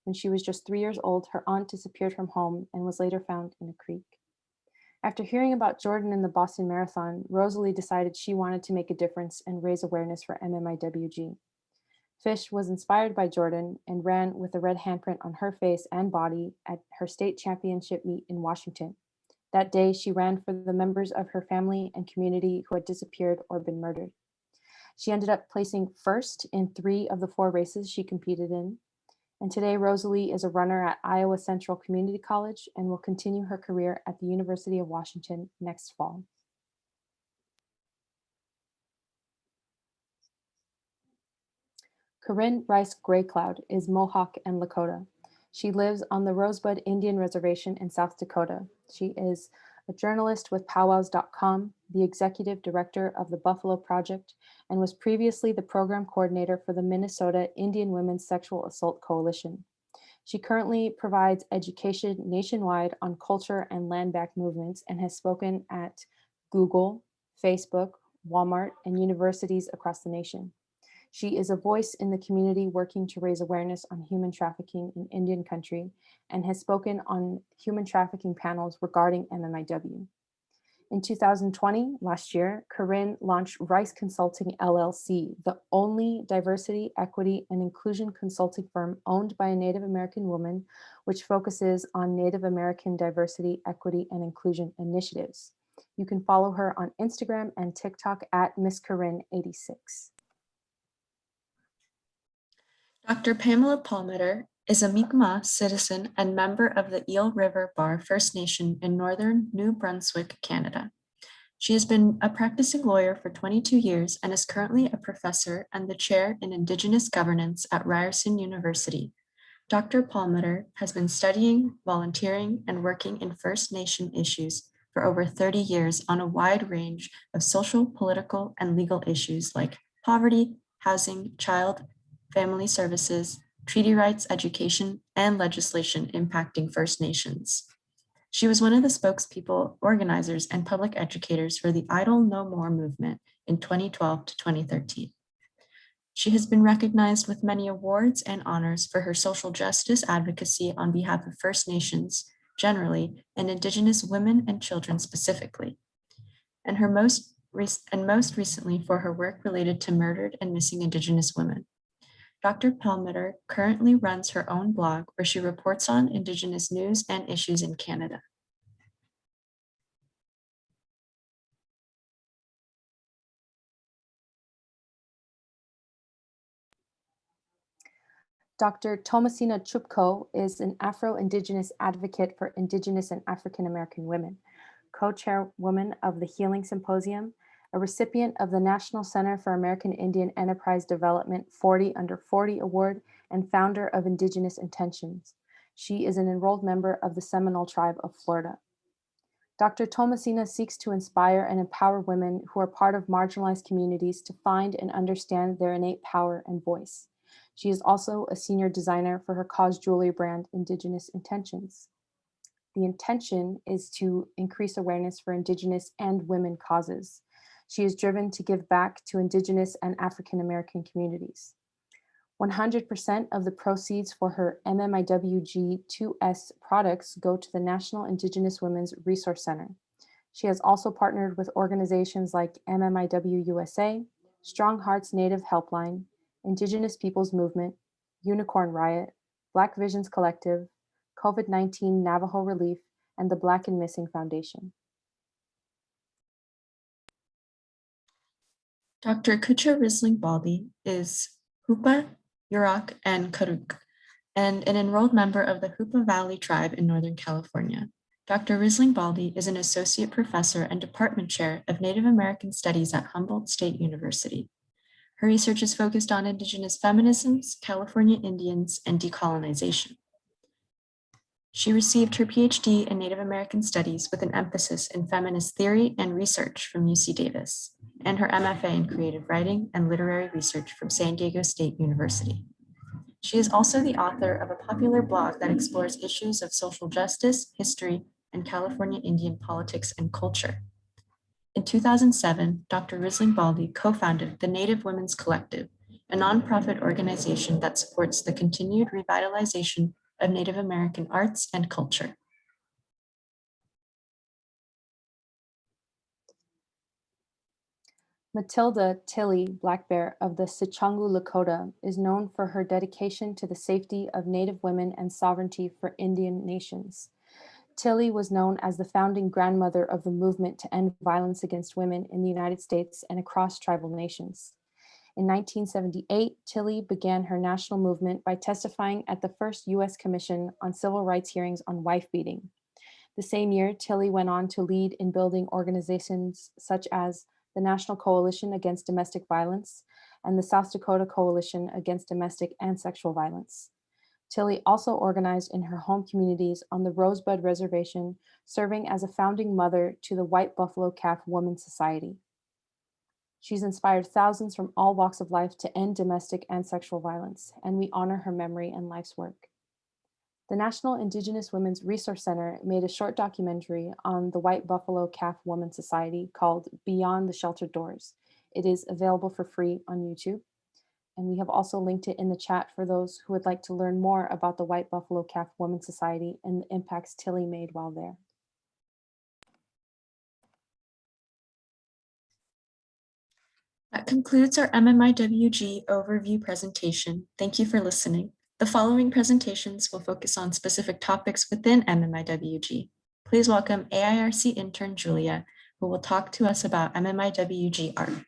When she was just 3 years old, her aunt disappeared from home and was later found in a creek. After hearing about Jordan and the Boston Marathon, Rosalie decided she wanted to make a difference and raise awareness for MMIWG. Fish was inspired by Jordan and ran with a red handprint on her face and body at her state championship meet in Washington. That day, she ran for the members of her family and community who had disappeared or been murdered. She ended up placing first in 3 of the 4 races she competed in. And today, Rosalie is a runner at Iowa Central Community College and will continue her career at the University of Washington next fall. Corinne Rice Graycloud is Mohawk and Lakota. She lives on the Rosebud Indian Reservation in South Dakota. She is a journalist with powwows.com, the executive director of the Buffalo Project, and was previously the program coordinator for the Minnesota Indian Women's Sexual Assault Coalition. She currently provides education nationwide on culture and land back movements and has spoken at Google, Facebook, Walmart, and universities across the nation. She is a voice in the community working to raise awareness on human trafficking in Indian country and has spoken on human trafficking panels regarding MMIW. In 2020, last year, Corinne launched Rice Consulting LLC, the only diversity, equity, and inclusion consulting firm owned by a Native American woman, which focuses on Native American diversity, equity, and inclusion initiatives. You can follow her on Instagram and TikTok at MissCorinne86. Dr. Pamela Palmeter is a Mi'kmaq citizen and member of the Eel River Bar First Nation in northern New Brunswick, Canada. She has been a practicing lawyer for 22 years and is currently a professor and the chair in Indigenous governance at Ryerson University. Dr. Palmeter has been studying, volunteering, and working in First Nation issues for over 30 years on a wide range of social, political, and legal issues like poverty, housing, child, family services, treaty rights, education, and legislation impacting First Nations. She was one of the spokespeople, organizers, and public educators for the Idle No More movement in 2012 to 2013. She has been recognized with many awards and honors for her social justice advocacy on behalf of First Nations generally and Indigenous women and children specifically, and most recently for her work related to murdered and missing Indigenous women. Dr. Palmeter currently runs her own blog where she reports on Indigenous news and issues in Canada. Dr. Thomasina Chupko is an Afro-Indigenous advocate for Indigenous and African American women, co-chairwoman of the Healing Symposium, a recipient of the National Center for American Indian Enterprise Development 40 Under 40 Award, and founder of Indigenous Intentions. She is an enrolled member of the Seminole Tribe of Florida. Dr. Tomasina seeks to inspire and empower women who are part of marginalized communities to find and understand their innate power and voice. She is also a senior designer for her cause jewelry brand, Indigenous Intentions. The intention is to increase awareness for Indigenous and women causes. She is driven to give back to Indigenous and African American communities. 100% of the proceeds for her MMIWG 2S products go to the National Indigenous Women's Resource Center. She has also partnered with organizations like MMIW USA, Strong Hearts Native Helpline, Indigenous Peoples Movement, Unicorn Riot, Black Visions Collective, COVID-19 Navajo Relief, and the Black and Missing Foundation. Dr. Kucha Risling-Baldy is Hupa, Yurok, and Karuk, and an enrolled member of the Hupa Valley Tribe in Northern California. Dr. Risling-Baldy is an associate professor and department chair of Native American Studies at Humboldt State University. Her research is focused on Indigenous feminisms, California Indians, and decolonization. She received her PhD in Native American Studies with an emphasis in feminist theory and research from UC Davis, and her MFA in creative writing and literary research from San Diego State University. She is also the author of a popular blog that explores issues of social justice, history, and California Indian politics and culture. In 2007, Dr. Risling-Baldy co-founded the Native Women's Collective, a nonprofit organization that supports the continued revitalization of Native American arts and culture. Matilda Tilley Black Bear of the Sicangu Lakota is known for her dedication to the safety of Native women and sovereignty for Indian nations. Tilley was known as the founding grandmother of the movement to end violence against women in the United States and across tribal nations. In 1978, Tilley began her national movement by testifying at the first U.S. Commission on Civil Rights hearings on wife beating. The same year, Tilley went on to lead in building organizations such as the National Coalition Against Domestic Violence and the South Dakota Coalition Against Domestic and Sexual Violence. Tilley also organized in her home communities on the Rosebud Reservation, serving as a founding mother to the White Buffalo Calf Women's Society. She's inspired thousands from all walks of life to end domestic and sexual violence, and we honor her memory and life's work. The National Indigenous Women's Resource Center made a short documentary on the White Buffalo Calf Women's Society called Beyond the Sheltered Doors. It is available for free on YouTube. And we have also linked it in the chat for those who would like to learn more about the White Buffalo Calf Women's Society and the impacts Tilley made while there. That concludes our MMIWG overview presentation. Thank you for listening. The following presentations will focus on specific topics within MMIWG. Please welcome AIRC intern Julia, who will talk to us about MMIWG Art.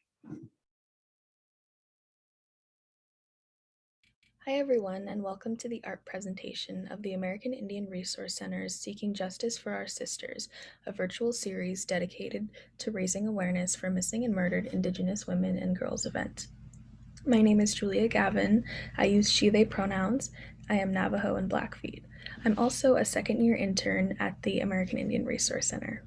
Hi everyone, and welcome to the art presentation of the American Indian Resource Center's Seeking Justice for Our Sisters, a virtual series dedicated to raising awareness for missing and murdered Indigenous women and girls event. My name is Julia Gavin. I use she, they pronouns. I am Navajo and Blackfeet. I'm also a second-year intern at the American Indian Resource Center.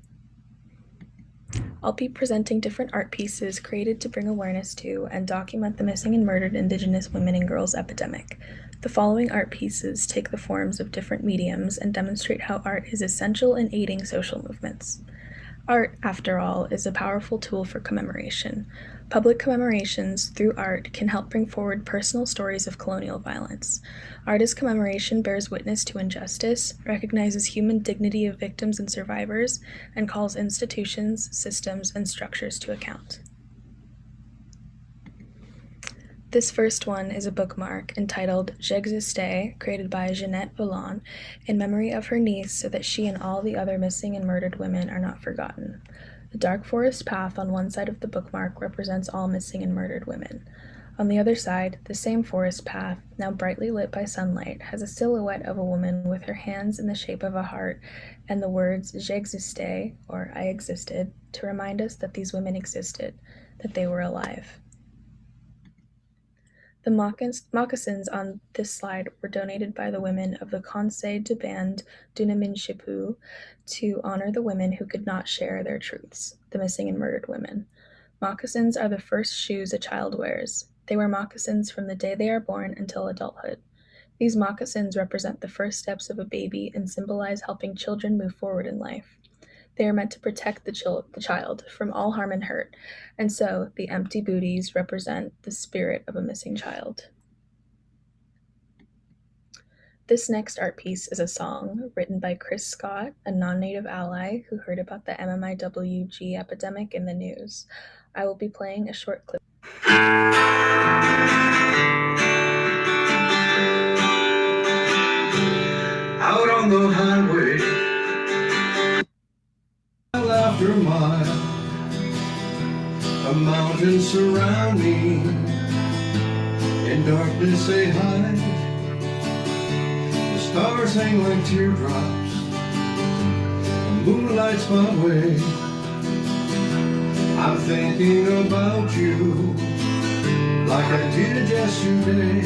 I'll be presenting different art pieces created to bring awareness to and document the missing and murdered Indigenous women and girls epidemic. The following art pieces take the forms of different mediums and demonstrate how art is essential in aiding social movements. Art, after all, is a powerful tool for commemoration. Public commemorations through art can help bring forward personal stories of colonial violence. Art as commemoration bears witness to injustice, recognizes human dignity of victims and survivors, and calls institutions, systems, and structures to account. This first one is a bookmark entitled J'existe, created by Jeanette Volan, in memory of her niece so that she and all the other missing and murdered women are not forgotten. The dark forest path on one side of the bookmark represents all missing and murdered women. On the other side, the same forest path, now brightly lit by sunlight, has a silhouette of a woman with her hands in the shape of a heart and the words J'existe, or I existed, to remind us that these women existed, that they were alive. The moccasins on this slide were donated by the women of the Conseil de Bande Dunamin-Shipu to honor the women who could not share their truths, the missing and murdered women. Moccasins are the first shoes a child wears. They wear moccasins from the day they are born until adulthood. These moccasins represent the first steps of a baby and symbolize helping children move forward in life. They are meant to protect the child from all harm and hurt, and so the empty booties represent the spirit of a missing child. This next art piece is a song written by Chris Scott, a non-native ally who heard about the MMIWG epidemic in the news. I will be playing a short clip. Out on the highway, mile after mile, the mountains surround me, in darkness they hide, the stars hang like teardrops, the moon lights my way. I'm thinking about you, like I did yesterday.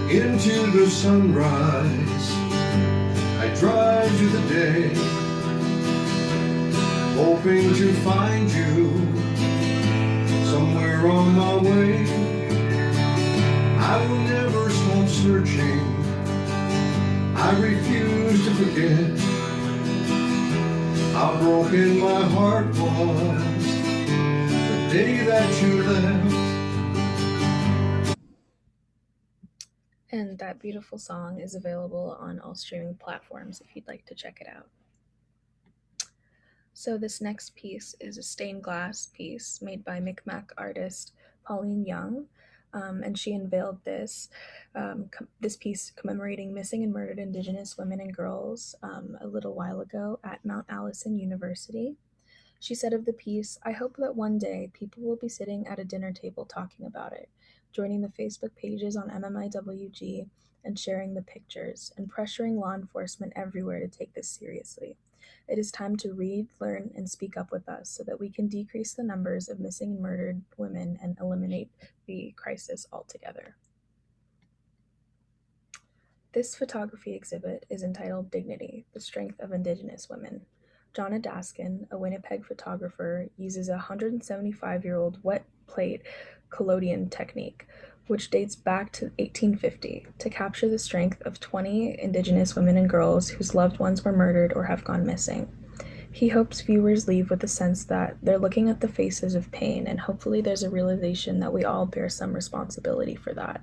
Into the sunrise, I drive to the day, hoping to find you somewhere on my way. I will never stop searching, I refuse to forget how broken my heart was the day that you left. And that beautiful song is available on all streaming platforms if you'd like to check it out. So this next piece is a stained glass piece made by Micmac artist Pauline Young, and she unveiled this piece commemorating missing and murdered Indigenous women and girls a little while ago at Mount Allison University. She said of the piece, "I hope that one day people will be sitting at a dinner table talking about it, joining the Facebook pages on MMIWG and sharing the pictures, and pressuring law enforcement everywhere to take this seriously. It is time to read, learn, and speak up with us so that we can decrease the numbers of missing and murdered women and eliminate the crisis altogether." This photography exhibit is entitled Dignity, the Strength of Indigenous Women. Jonna Daskin, a Winnipeg photographer, uses a 175-year-old wet plate collodion technique, which dates back to 1850, to capture the strength of 20 Indigenous women and girls whose loved ones were murdered or have gone missing. He hopes viewers leave with a sense that they're looking at the faces of pain, and hopefully there's a realization that we all bear some responsibility for that.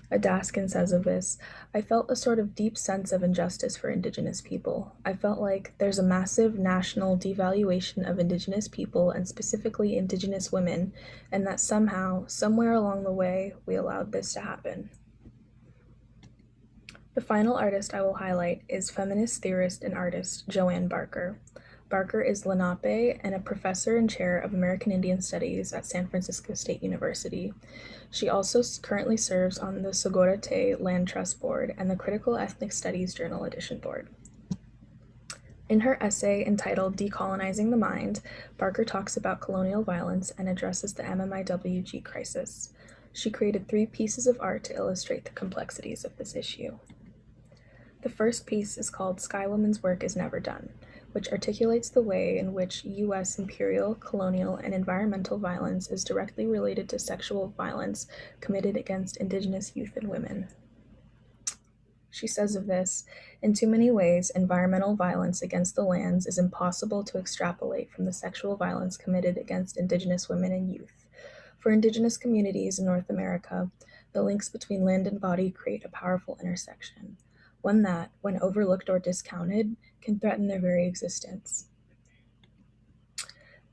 Daskin says of this, "I felt a sort of deep sense of injustice for Indigenous people. I felt like there's a massive national devaluation of Indigenous people and specifically Indigenous women, and that somehow, somewhere along the way, we allowed this to happen." The final artist I will highlight is feminist theorist and artist Joanne Barker. Barker is Lenape and a professor and chair of American Indian Studies at San Francisco State University. She also currently serves on the Sogorea Te Land Trust Board and the Critical Ethnic Studies Journal Edition Board. In her essay entitled Decolonizing the Mind, Barker talks about colonial violence and addresses the MMIWG crisis. She created 3 pieces of art to illustrate the complexities of this issue. The first piece is called Sky Woman's Work is Never Done, which articulates the way in which U.S. imperial, colonial, and environmental violence is directly related to sexual violence committed against Indigenous youth and women. She says of this, "In too many ways, environmental violence against the lands is impossible to extrapolate from the sexual violence committed against Indigenous women and youth. For Indigenous communities in North America, the links between land and body create a powerful intersection, one that, when overlooked or discounted, can threaten their very existence."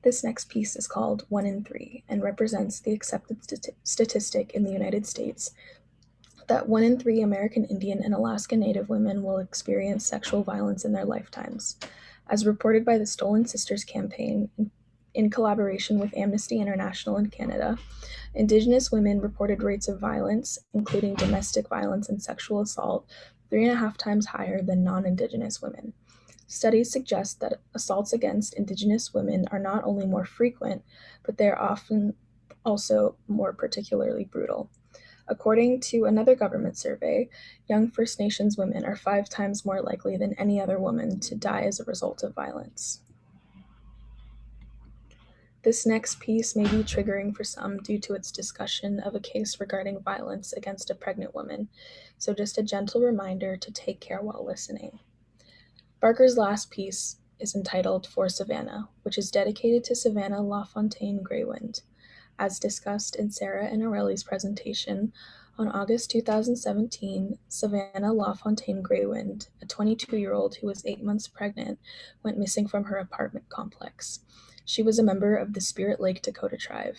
This next piece is called 1 in 3 and represents the accepted statistic in the United States that 1 in 3 American Indian and Alaska Native women will experience sexual violence in their lifetimes. As reported by the Stolen Sisters campaign in collaboration with Amnesty International in Canada, Indigenous women reported rates of violence, including domestic violence and sexual assault, 3.5 times higher than non-Indigenous women. Studies suggest that assaults against Indigenous women are not only more frequent, but they are often also more particularly brutal. According to another government survey, young First Nations women are 5 times more likely than any other woman to die as a result of violence. This next piece may be triggering for some due to its discussion of a case regarding violence against a pregnant woman, so just a gentle reminder to take care while listening. Barker's last piece is entitled For Savannah, which is dedicated to Savannah LaFontaine Greywind. As discussed in Sarah and Aurelie's presentation, on August 2017, Savannah LaFontaine Greywind, a 22-year-old who was 8 months pregnant, went missing from her apartment complex. She was a member of the Spirit Lake Dakota tribe.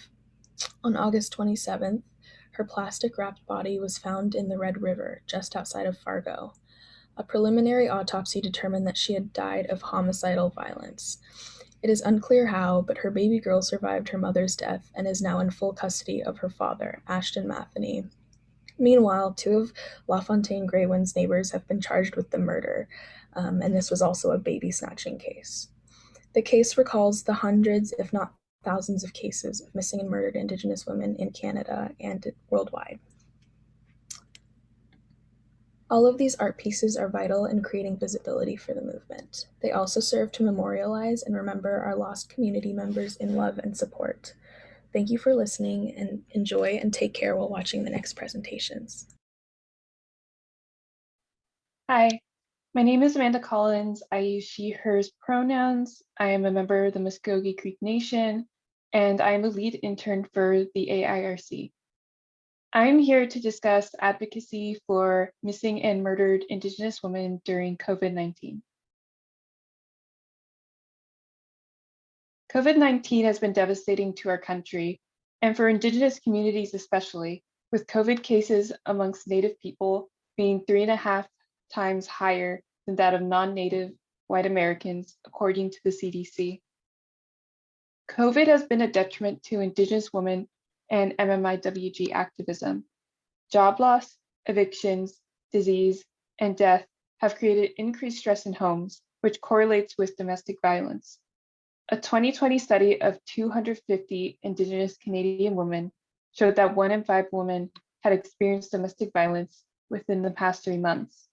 On August 27th, her plastic-wrapped body was found in the Red River, just outside of Fargo. A preliminary autopsy determined that she had died of homicidal violence. It is unclear how, but her baby girl survived her mother's death and is now in full custody of her father, Ashton Matheny. Meanwhile, 2 of LaFontaine Greywind's neighbors have been charged with the murder, and this was also a baby snatching case. The case recalls the hundreds, if not thousands, of cases of missing and murdered Indigenous women in Canada and worldwide. All of these art pieces are vital in creating visibility for the movement. They also serve to memorialize and remember our lost community members in love and support. Thank you for listening, and enjoy and take care while watching the next presentations. Hi, my name is Amanda Collins. I use she, hers pronouns. I am a member of the Muskogee Creek Nation, and I am a lead intern for the AIRC. I'm here to discuss advocacy for missing and murdered Indigenous women during COVID-19. COVID-19 has been devastating to our country, and for Indigenous communities especially, with COVID cases amongst Native people being 3.5 times higher than that of non-Native white Americans, according to the CDC. COVID has been a detriment to Indigenous women and MMIWG activism. Job loss, evictions, disease, and death have created increased stress in homes, which correlates with domestic violence. A 2020 study of 250 Indigenous Canadian women showed that 1 in 5 women had experienced domestic violence within the past 3 months.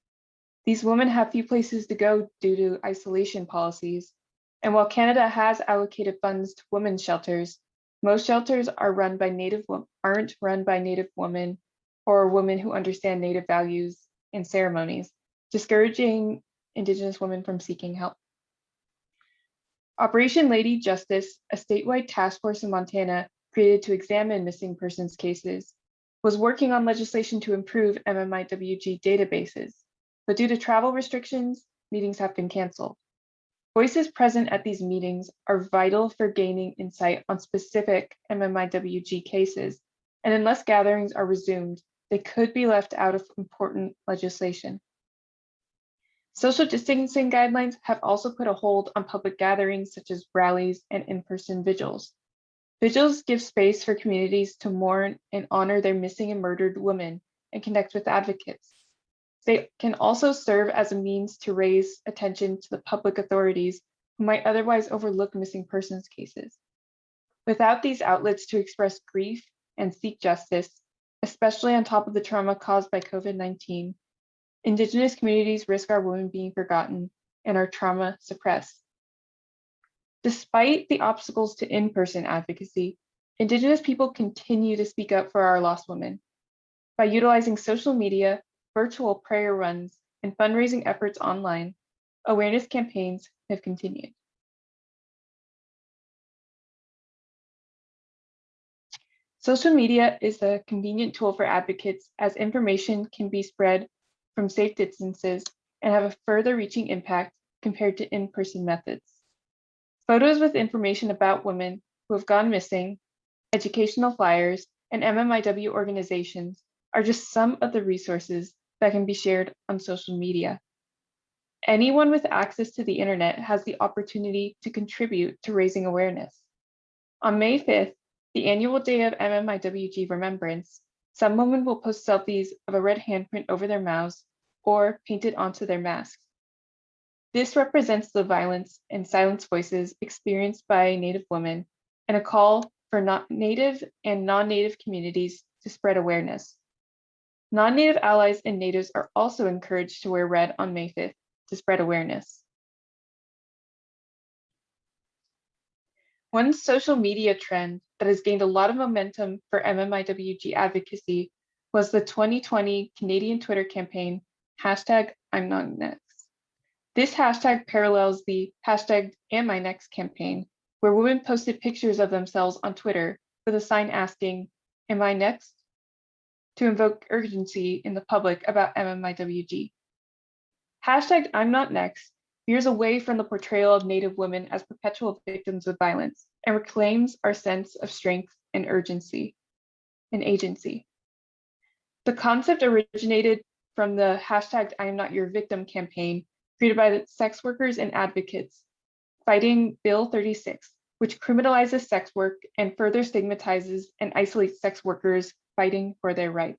These women have few places to go due to isolation policies, and while Canada has allocated funds to women's shelters, most shelters aren't run by Native women or women who understand Native values and ceremonies, discouraging Indigenous women from seeking help. Operation Lady Justice, a statewide task force in Montana created to examine missing persons cases, was working on legislation to improve MMIWG databases, but due to travel restrictions, meetings have been canceled. Voices present at these meetings are vital for gaining insight on specific MMIWG cases, and unless gatherings are resumed, they could be left out of important legislation. Social distancing guidelines have also put a hold on public gatherings such as rallies and in-person vigils. Vigils give space for communities to mourn and honor their missing and murdered women and connect with advocates. They can also serve as a means to raise attention to the public authorities who might otherwise overlook missing persons cases. Without these outlets to express grief and seek justice, especially on top of the trauma caused by COVID-19, Indigenous communities risk our women being forgotten and our trauma suppressed. Despite the obstacles to in-person advocacy, Indigenous people continue to speak up for our lost women. By utilizing social media, virtual prayer runs, and fundraising efforts online, awareness campaigns have continued. Social media is a convenient tool for advocates as information can be spread from safe distances and have a further reaching impact compared to in-person methods. Photos with information about women who have gone missing, educational flyers, and MMIW organizations are just some of the resources that can be shared on social media. Anyone with access to the internet has the opportunity to contribute to raising awareness. On May 5th, the annual day of MMIWG Remembrance, some women will post selfies of a red handprint over their mouths or painted onto their masks. This represents the violence and silenced voices experienced by Native women and a call for Native and non-Native communities to spread awareness. Non-Native allies and Natives are also encouraged to wear red on May 5th to spread awareness. One social media trend that has gained a lot of momentum for MMIWG advocacy was the 2020 Canadian Twitter campaign, #I'mNotNext. This hashtag parallels the #AmINext campaign, where women posted pictures of themselves on Twitter with a sign asking, "Am I next?" to invoke urgency in the public about MMIWG. #I'mNotNext veers away from the portrayal of Native women as perpetual victims of violence and reclaims our sense of strength and urgency and agency. The concept originated from the #I'mNotYourVictim campaign created by the sex workers and advocates fighting Bill 36, which criminalizes sex work and further stigmatizes and isolates sex workers fighting for their rights.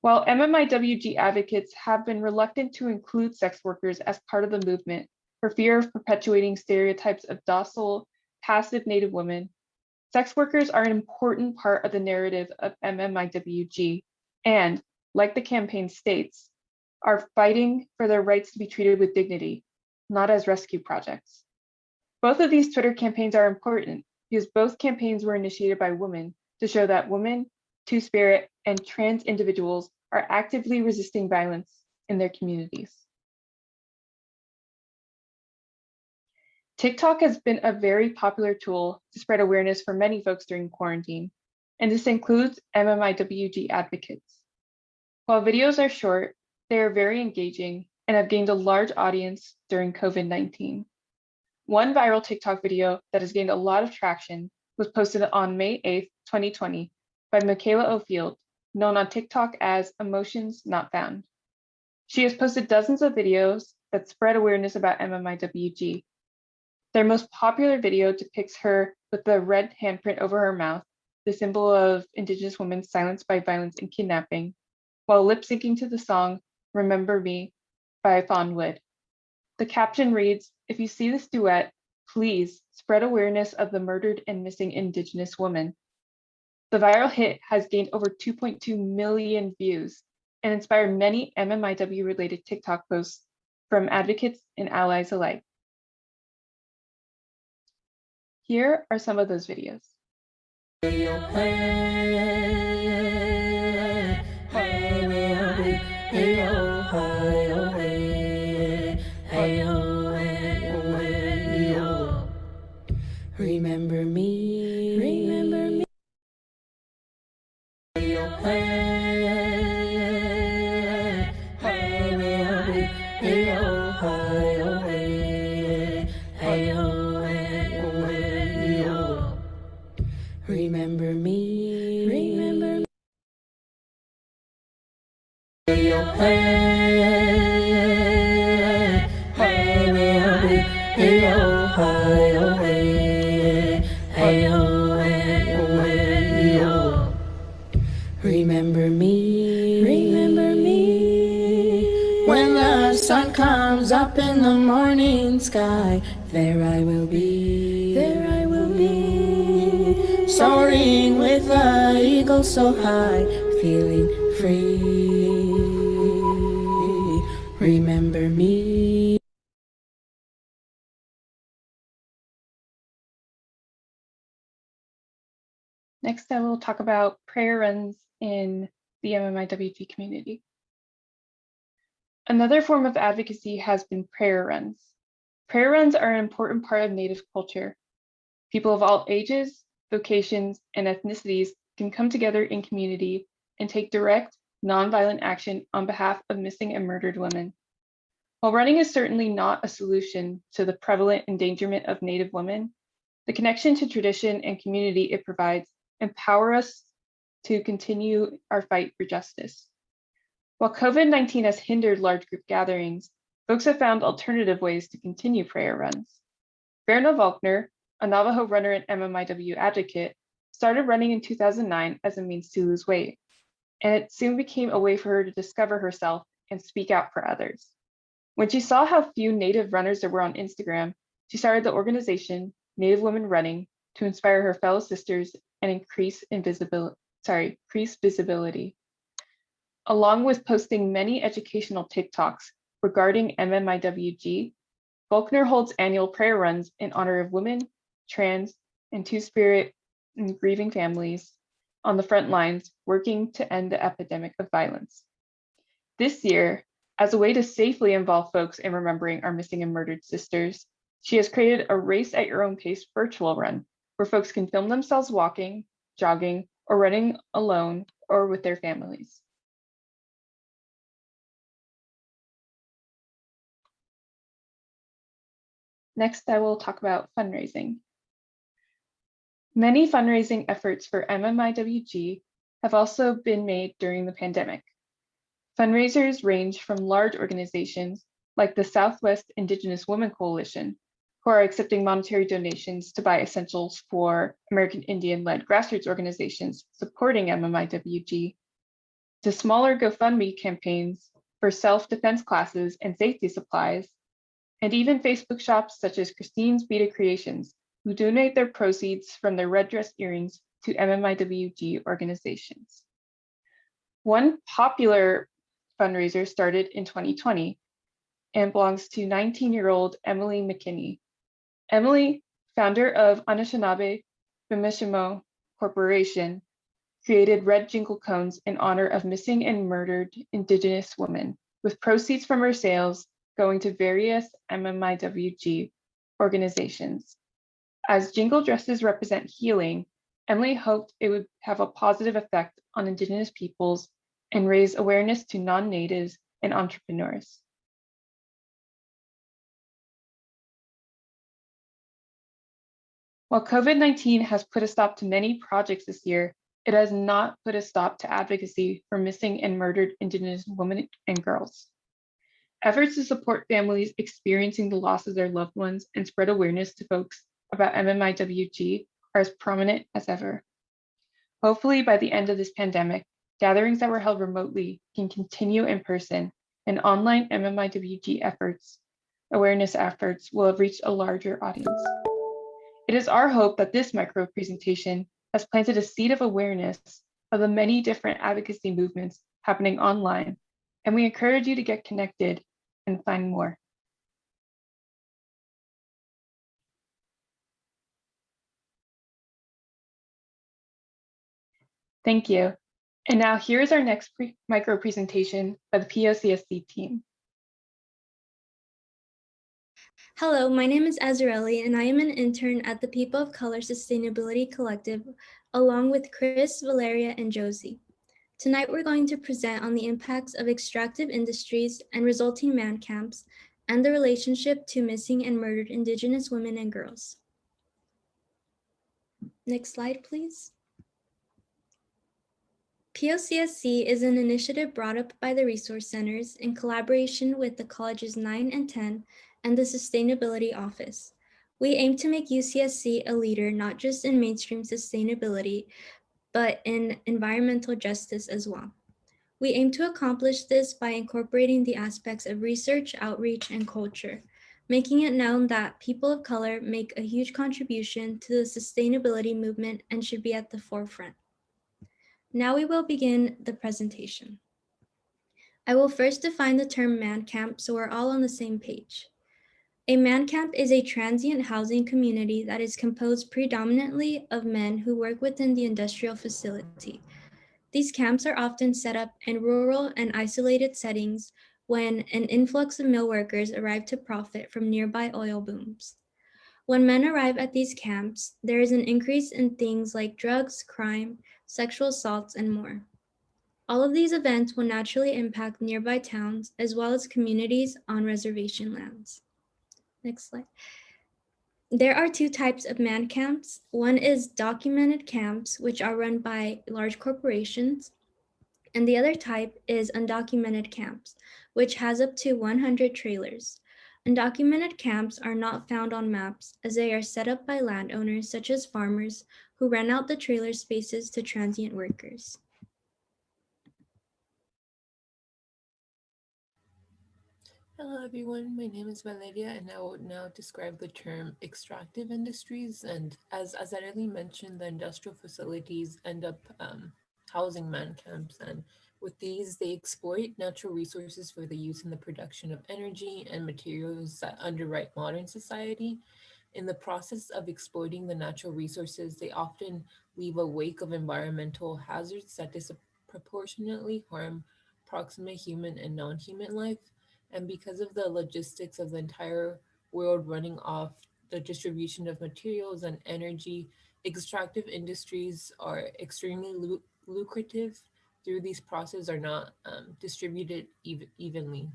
While MMIWG advocates have been reluctant to include sex workers as part of the movement for fear of perpetuating stereotypes of docile, passive Native women, sex workers are an important part of the narrative of MMIWG and, like the campaign states, are fighting for their rights to be treated with dignity, not as rescue projects. Both of these Twitter campaigns are important because both campaigns were initiated by women to show that women, Two-Spirit, and trans individuals are actively resisting violence in their communities. TikTok has been a very popular tool to spread awareness for many folks during quarantine, and this includes MMIWG advocates. While videos are short, they are very engaging and have gained a large audience during COVID-19. One viral TikTok video that has gained a lot of traction was posted on May 8th, 2020 by Michaela Ofield, known on TikTok as Emotions Not Found. She has posted dozens of videos that spread awareness about MMIWG. Their most popular video depicts her with the red handprint over her mouth, the symbol of Indigenous women silenced by violence and kidnapping, while lip syncing to the song Remember Me by Fawn Wood. The caption reads, "If you see this duet, please spread awareness of the murdered and missing Indigenous woman." The viral hit has gained over 2.2 million views and inspired many MMIW-related TikTok posts from advocates and allies alike. Here are some of those videos. Remember me, remember me. Remember me, remember me. Remember me, remember me. When the sun comes up in the morning sky, there I will be, there I will be. Soaring with the eagle so high, feeling free. Remember me. Next, I will talk about prayer runs in the MMIWG community. Another form of advocacy has been prayer runs. Prayer runs are an important part of Native culture. People of all ages, vocations, and ethnicities can come together in community and take direct, nonviolent action on behalf of missing and murdered women. While running is certainly not a solution to the prevalent endangerment of Native women, the connection to tradition and community it provides empower us to continue our fight for justice. While COVID-19 has hindered large group gatherings, folks have found alternative ways to continue prayer runs. Verna Volkner, a Navajo runner and MMIW advocate, started running in 2009 as a means to lose weight, and it soon became a way for her to discover herself and speak out for others. When she saw how few Native runners there were on Instagram, she started the organization Native Women Running to inspire her fellow sisters and increase visibility. Along with posting many educational TikToks regarding MMIWG, Faulkner holds annual prayer runs in honor of women, trans, and two-spirit and grieving families on the front lines working to end the epidemic of violence. This year, as a way to safely involve folks in remembering our missing and murdered sisters, she has created a Race at Your Own Pace virtual run where folks can film themselves walking, jogging, or running alone or with their families. Next, I will talk about fundraising. Many fundraising efforts for MMIWG have also been made during the pandemic. Fundraisers range from large organizations like the Southwest Indigenous Women Coalition, who are accepting monetary donations to buy essentials for American Indian-led grassroots organizations supporting MMIWG, to smaller GoFundMe campaigns for self-defense classes and safety supplies, and even Facebook shops such as Christine's Beta Creations, who donate their proceeds from their red dress earrings to MMIWG organizations. One popular fundraiser started in 2020 and belongs to 19-year-old Emily McKinney. Emily, founder of Anishinaabe Bimishimo Corporation, created red jingle cones in honor of missing and murdered Indigenous women, with proceeds from her sales going to various MMIWG organizations. As jingle dresses represent healing, Emily hoped it would have a positive effect on Indigenous peoples and raise awareness to non-natives and entrepreneurs. While COVID-19 has put a stop to many projects this year, it has not put a stop to advocacy for missing and murdered Indigenous women and girls. Efforts to support families experiencing the loss of their loved ones and spread awareness to folks about MMIWG are as prominent as ever. Hopefully, by the end of this pandemic, gatherings that were held remotely can continue in person, and online MMIWG awareness efforts will have reached a larger audience. It is our hope that this micro presentation has planted a seed of awareness of the many different advocacy movements happening online, and we encourage you to get connected and find more. Thank you. And now here's our next micro presentation by the POCSC team. Hello, my name is Azarelli, and I am an intern at the People of Color Sustainability Collective, along with Chris, Valeria, and Josie. Tonight, we're going to present on the impacts of extractive industries and resulting man camps, and the relationship to missing and murdered Indigenous women and girls. Next slide, please. POCSC is an initiative brought up by the Resource Centers in collaboration with the colleges 9 and 10 and the Sustainability Office. We aim to make UCSC a leader not just in mainstream sustainability, but in environmental justice as well. We aim to accomplish this by incorporating the aspects of research, outreach, and culture, making it known that people of color make a huge contribution to the sustainability movement and should be at the forefront. Now we will begin the presentation. I will first define the term man camp so we're all on the same page. A man camp is a transient housing community that is composed predominantly of men who work within the industrial facility. These camps are often set up in rural and isolated settings when an influx of mill workers arrive to profit from nearby oil booms. When men arrive at these camps, there is an increase in things like drugs, crime, sexual assaults, and more. All of these events will naturally impact nearby towns as well as communities on reservation lands. Next slide. There are two types of man camps. One is documented camps, which are run by large corporations. And the other type is undocumented camps, which has up to 100 trailers. Undocumented camps are not found on maps as they are set up by landowners such as farmers who rent out the trailer spaces to transient workers. Hello everyone, my name is Valeria and I will now describe the term extractive industries. And as Areli mentioned, the industrial facilities end up housing man camps, and with these they exploit natural resources for the use in the production of energy and materials that underwrite modern society. In the process of exploiting the natural resources, they often leave a wake of environmental hazards that disproportionately harm proximate human and non-human life. And because of the logistics of the entire world running off the distribution of materials and energy, extractive industries are extremely lucrative through these processes are not distributed evenly.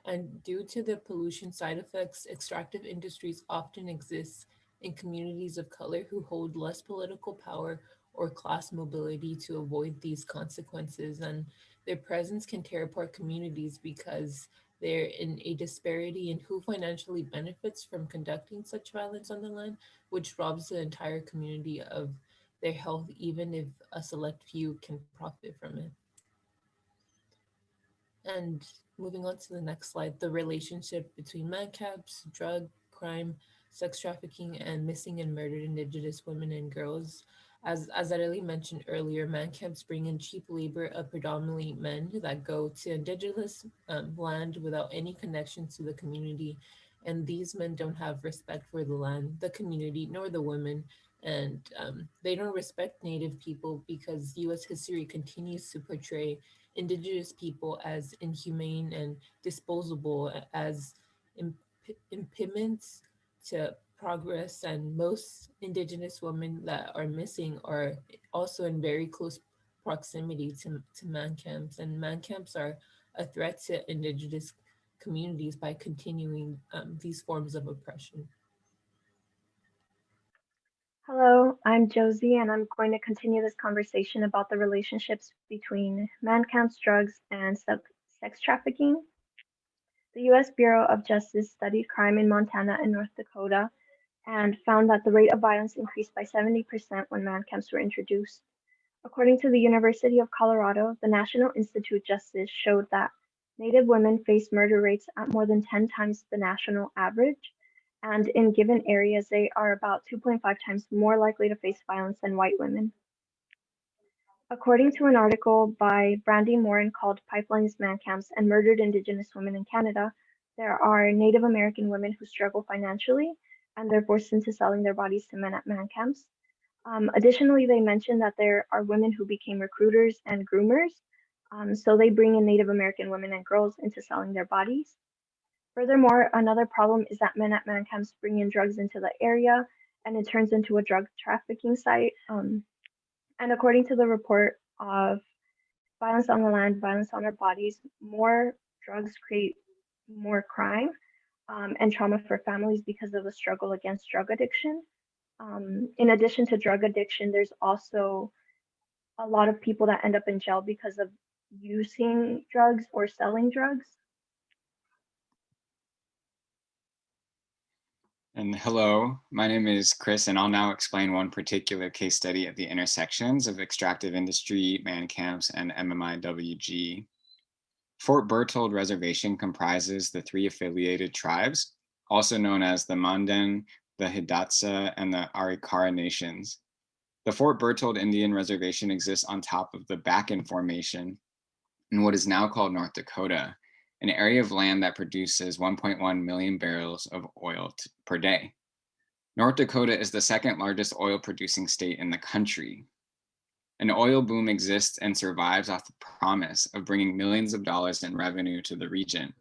And due to the pollution side effects, extractive industries often exist in communities of color who hold less political power or class mobility to avoid these consequences. And their presence can tear apart communities because they're in a disparity in who financially benefits from conducting such violence on the land, which robs the entire community of their health, even if a select few can profit from it. And moving on to the next slide, the relationship between madcaps, drug, crime, sex trafficking, and missing and murdered Indigenous women and girls. As Areli mentioned earlier, man camps bring in cheap labor of predominantly men that go to Indigenous land without any connection to the community. And these men don't have respect for the land, the community, nor the women. And they don't respect Native people because US history continues to portray Indigenous people as inhumane and disposable, as impediments to progress. And most Indigenous women that are missing are also in very close proximity to man camps. And man camps are a threat to Indigenous communities by continuing these forms of oppression. Hello, I'm Josie, and I'm going to continue this conversation about the relationships between man camps, drugs, and sex trafficking. The U.S. Bureau of Justice studied crime in Montana and North Dakota and found that the rate of violence increased by 70% when man camps were introduced. According to the University of Colorado, the National Institute of Justice showed that Native women face murder rates at more than 10 times the national average, and in given areas, they are about 2.5 times more likely to face violence than white women. According to an article by Brandy Morin called Pipelines, Man Camps, and Murdered Indigenous Women in Canada, there are Native American women who struggle financially, and they're forced into selling their bodies to men at man camps. Additionally, they mentioned that there are women who became recruiters and groomers, so they bring in Native American women and girls into selling their bodies. Furthermore, another problem is that men at man camps bring in drugs into the area, and it turns into a drug trafficking site. And according to the report of Violence on the Land, Violence on Our Bodies, more drugs create more crime and trauma for families because of the struggle against drug addiction. In addition to drug addiction, there's also a lot of people that end up in jail because of using drugs or selling drugs. And hello, my name is Chris, and I'll now explain one particular case study at the intersections of extractive industry, man camps, and MMIWG. Fort Berthold Reservation comprises the 3 affiliated tribes, also known as the Mandan, the Hidatsa, and the Arikara nations. The Fort Berthold Indian Reservation exists on top of the Bakken Formation in what is now called North Dakota, an area of land that produces 1.1 million barrels of oil per day. North Dakota is the second largest oil producing state in the country. An oil boom exists and survives off the promise of bringing millions of dollars in revenue to the region.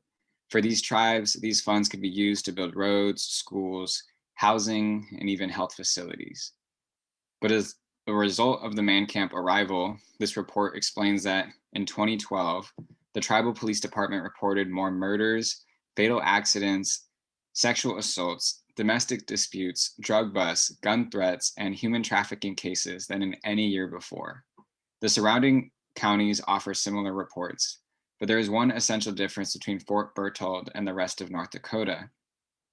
For these tribes, these funds could be used to build roads, schools, housing, and even health facilities. But as a result of the man camp arrival, this report explains that in 2012, the tribal police department reported more murders, fatal accidents, sexual assaults, domestic disputes, drug busts, gun threats, and human trafficking cases than in any year before. The surrounding counties offer similar reports, but there is one essential difference between Fort Berthold and the rest of North Dakota.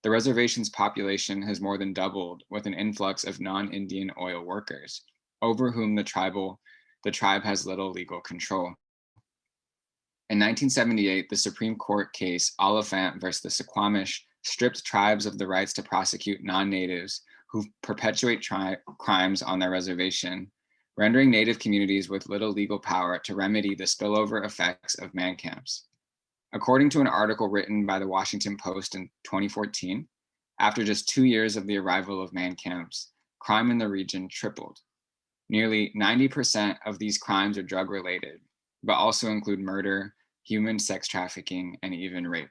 The reservation's population has more than doubled with an influx of non-Indian oil workers, over whom the tribe has little legal control. In 1978, the Supreme Court case Oliphant versus the Suquamish stripped tribes of the rights to prosecute non-natives who perpetuate crimes on their reservation, rendering Native communities with little legal power to remedy the spillover effects of man camps. According to an article written by the Washington Post in 2014, after just 2 years of the arrival of man camps, crime in the region tripled. Nearly 90% of these crimes are drug-related, but also include murder, human sex trafficking, and even rape.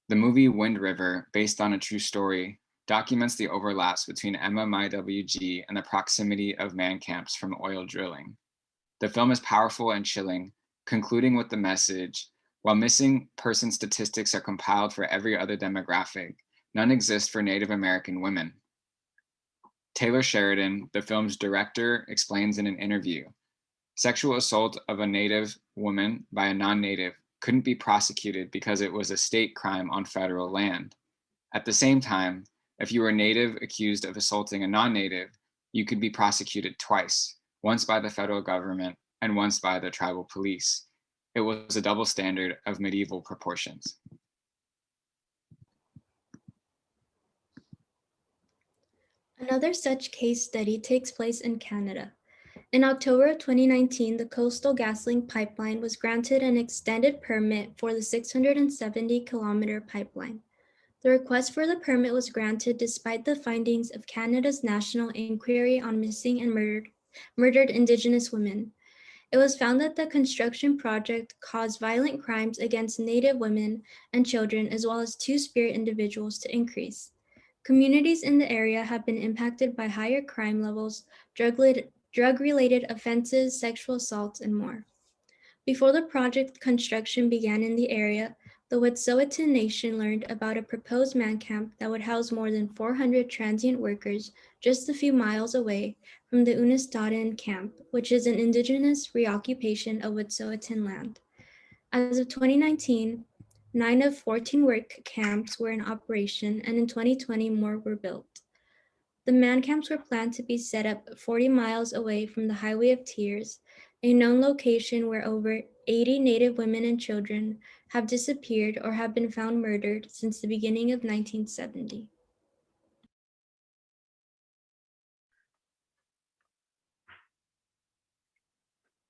The movie Wind River, based on a true story, documents the overlaps between MMIWG and the proximity of man camps from oil drilling. The film is powerful and chilling, concluding with the message, while missing person statistics are compiled for every other demographic, none exist for Native American women. Taylor Sheridan, the film's director, explains in an interview, sexual assault of a Native woman by a non-Native couldn't be prosecuted because it was a state crime on federal land. At the same time, if you were Native accused of assaulting a non-Native, you could be prosecuted twice, once by the federal government and once by the tribal police. It was a double standard of medieval proportions. Another such case study takes place in Canada. In October of 2019, the Coastal GasLink pipeline was granted an extended permit for the 670-kilometer pipeline. The request for the permit was granted despite the findings of Canada's National Inquiry on Missing and Murdered Indigenous Women. It was found that the construction project caused violent crimes against Native women and children, as well as two-spirit individuals, to increase. Communities in the area have been impacted by higher crime levels, drug-related offenses, sexual assaults, and more. Before the project construction began in the area, the Wet'suwet'en Nation learned about a proposed man camp that would house more than 400 transient workers just a few miles away from the Unistoten camp, which is an Indigenous reoccupation of Wet'suwet'en land. As of 2019, 9 of 14 work camps were in operation, and in 2020, more were built. The man camps were planned to be set up 40 miles away from the Highway of Tears, a known location where over 80 Native women and children have disappeared or have been found murdered since the beginning of 1970.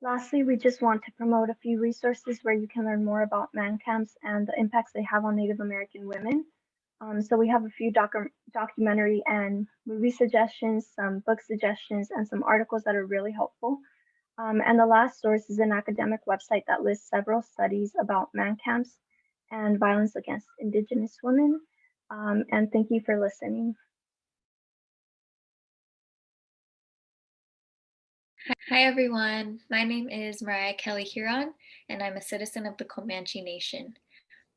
Lastly, we just want to promote a few resources where you can learn more about man camps and the impacts they have on Native American women. So we have a few documentary and movie suggestions, some book suggestions, and some articles that are really helpful. And the last source is an academic website that lists several studies about man camps and violence against Indigenous women. And thank you for listening. Hi everyone, my name is Mariah Kelly Huron, and I'm a citizen of the Comanche Nation.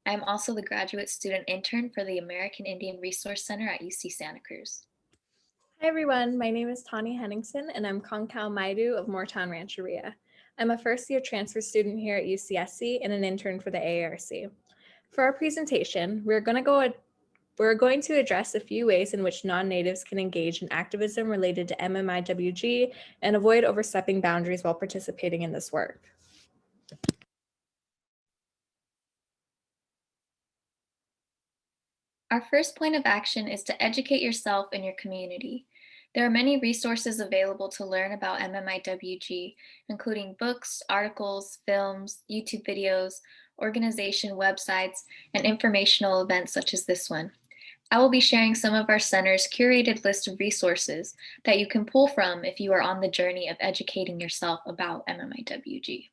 I'm also the graduate student intern for the American Indian Resource Center at UC Santa Cruz. Hi everyone, my name is Tani Henningsen and I'm Kongkao Maidu of Moortown Rancheria. I'm a first-year transfer student here at UCSC and an intern for the AIRC. For our presentation, we're going to address a few ways in which non-natives can engage in activism related to MMIWG and avoid overstepping boundaries while participating in this work. Our first point of action is to educate yourself and your community. There are many resources available to learn about MMIWG, including books, articles, films, YouTube videos, organization websites, and informational events such as this one. I will be sharing some of our center's curated list of resources that you can pull from if you are on the journey of educating yourself about MMIWG.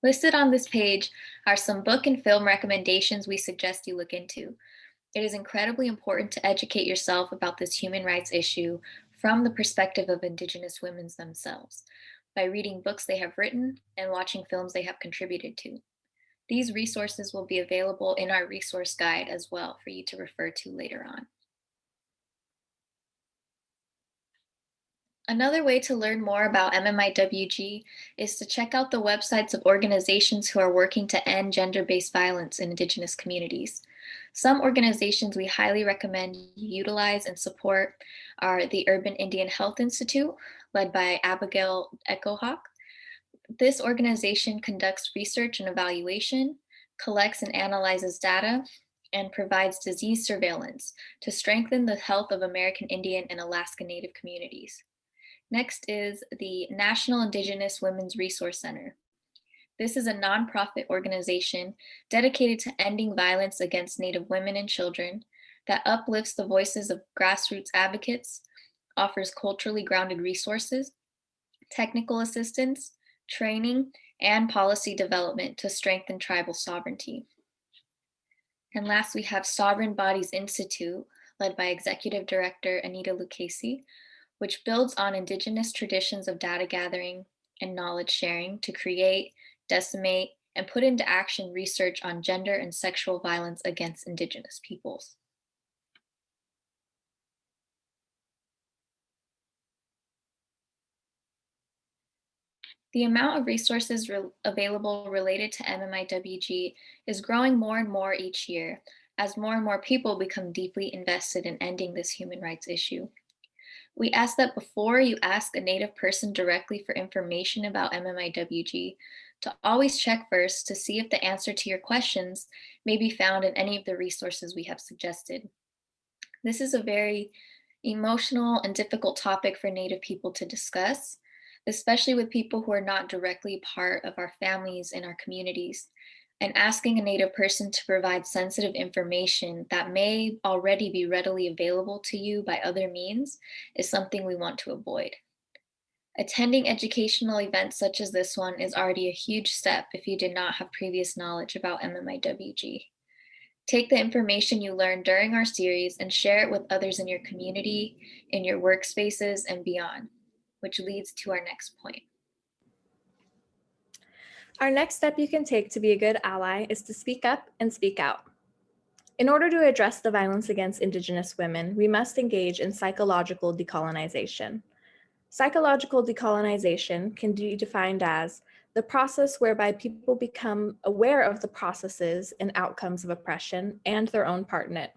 Listed on this page are some book and film recommendations we suggest you look into. It is incredibly important to educate yourself about this human rights issue from the perspective of Indigenous women themselves, by reading books they have written and watching films they have contributed to. These resources will be available in our resource guide as well for you to refer to later on. Another way to learn more about MMIWG is to check out the websites of organizations who are working to end gender-based violence in Indigenous communities. Some organizations we highly recommend you utilize and support are the Urban Indian Health Institute, led by Abigail Echohawk. This organization conducts research and evaluation, collects and analyzes data, and provides disease surveillance to strengthen the health of American Indian and Alaska Native communities. Next is the National Indigenous Women's Resource Center. This is a nonprofit organization dedicated to ending violence against Native women and children that uplifts the voices of grassroots advocates, offers culturally grounded resources, technical assistance, training, and policy development to strengthen tribal sovereignty. And last, we have Sovereign Bodies Institute, led by Executive Director Anita Lucchese, which builds on Indigenous traditions of data gathering and knowledge sharing to create, decimate, and put into action research on gender and sexual violence against Indigenous peoples. The amount of resources available related to MMIWG is growing more and more each year as more and more people become deeply invested in ending this human rights issue. We ask that before you ask a Native person directly for information about MMIWG, to always check first to see if the answer to your questions may be found in any of the resources we have suggested. This is a very emotional and difficult topic for Native people to discuss, especially with people who are not directly part of our families and our communities. And asking a Native person to provide sensitive information that may already be readily available to you by other means is something we want to avoid. Attending educational events such as this one is already a huge step if you did not have previous knowledge about MMIWG. Take the information you learned during our series and share it with others in your community, in your workspaces, and beyond, which leads to our next point. Our next step you can take to be a good ally is to speak up and speak out. In order to address the violence against Indigenous women, we must engage in psychological decolonization. Psychological decolonization can be defined as the process whereby people become aware of the processes and outcomes of oppression and their own part in it.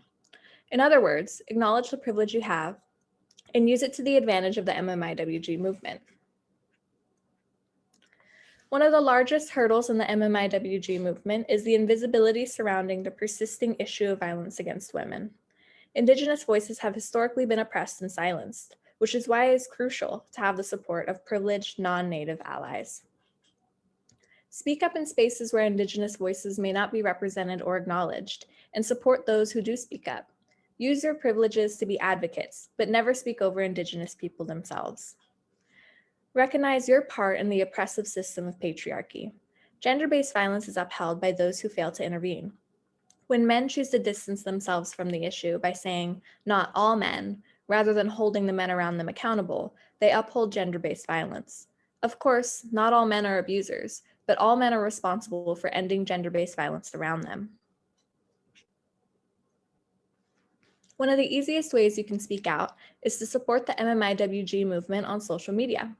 In other words, acknowledge the privilege you have and use it to the advantage of the MMIWG movement. One of the largest hurdles in the MMIWG movement is the invisibility surrounding the persisting issue of violence against women. Indigenous voices have historically been oppressed and silenced, which is why it is crucial to have the support of privileged non-Native allies. Speak up in spaces where Indigenous voices may not be represented or acknowledged, and support those who do speak up. Use your privileges to be advocates, but never speak over Indigenous people themselves. Recognize your part in the oppressive system of patriarchy. Gender-based violence is upheld by those who fail to intervene. When men choose to distance themselves from the issue by saying, "not all men," rather than holding the men around them accountable, they uphold gender-based violence. Of course, not all men are abusers, but all men are responsible for ending gender-based violence around them. One of the easiest ways you can speak out is to support the MMIWG movement on social media.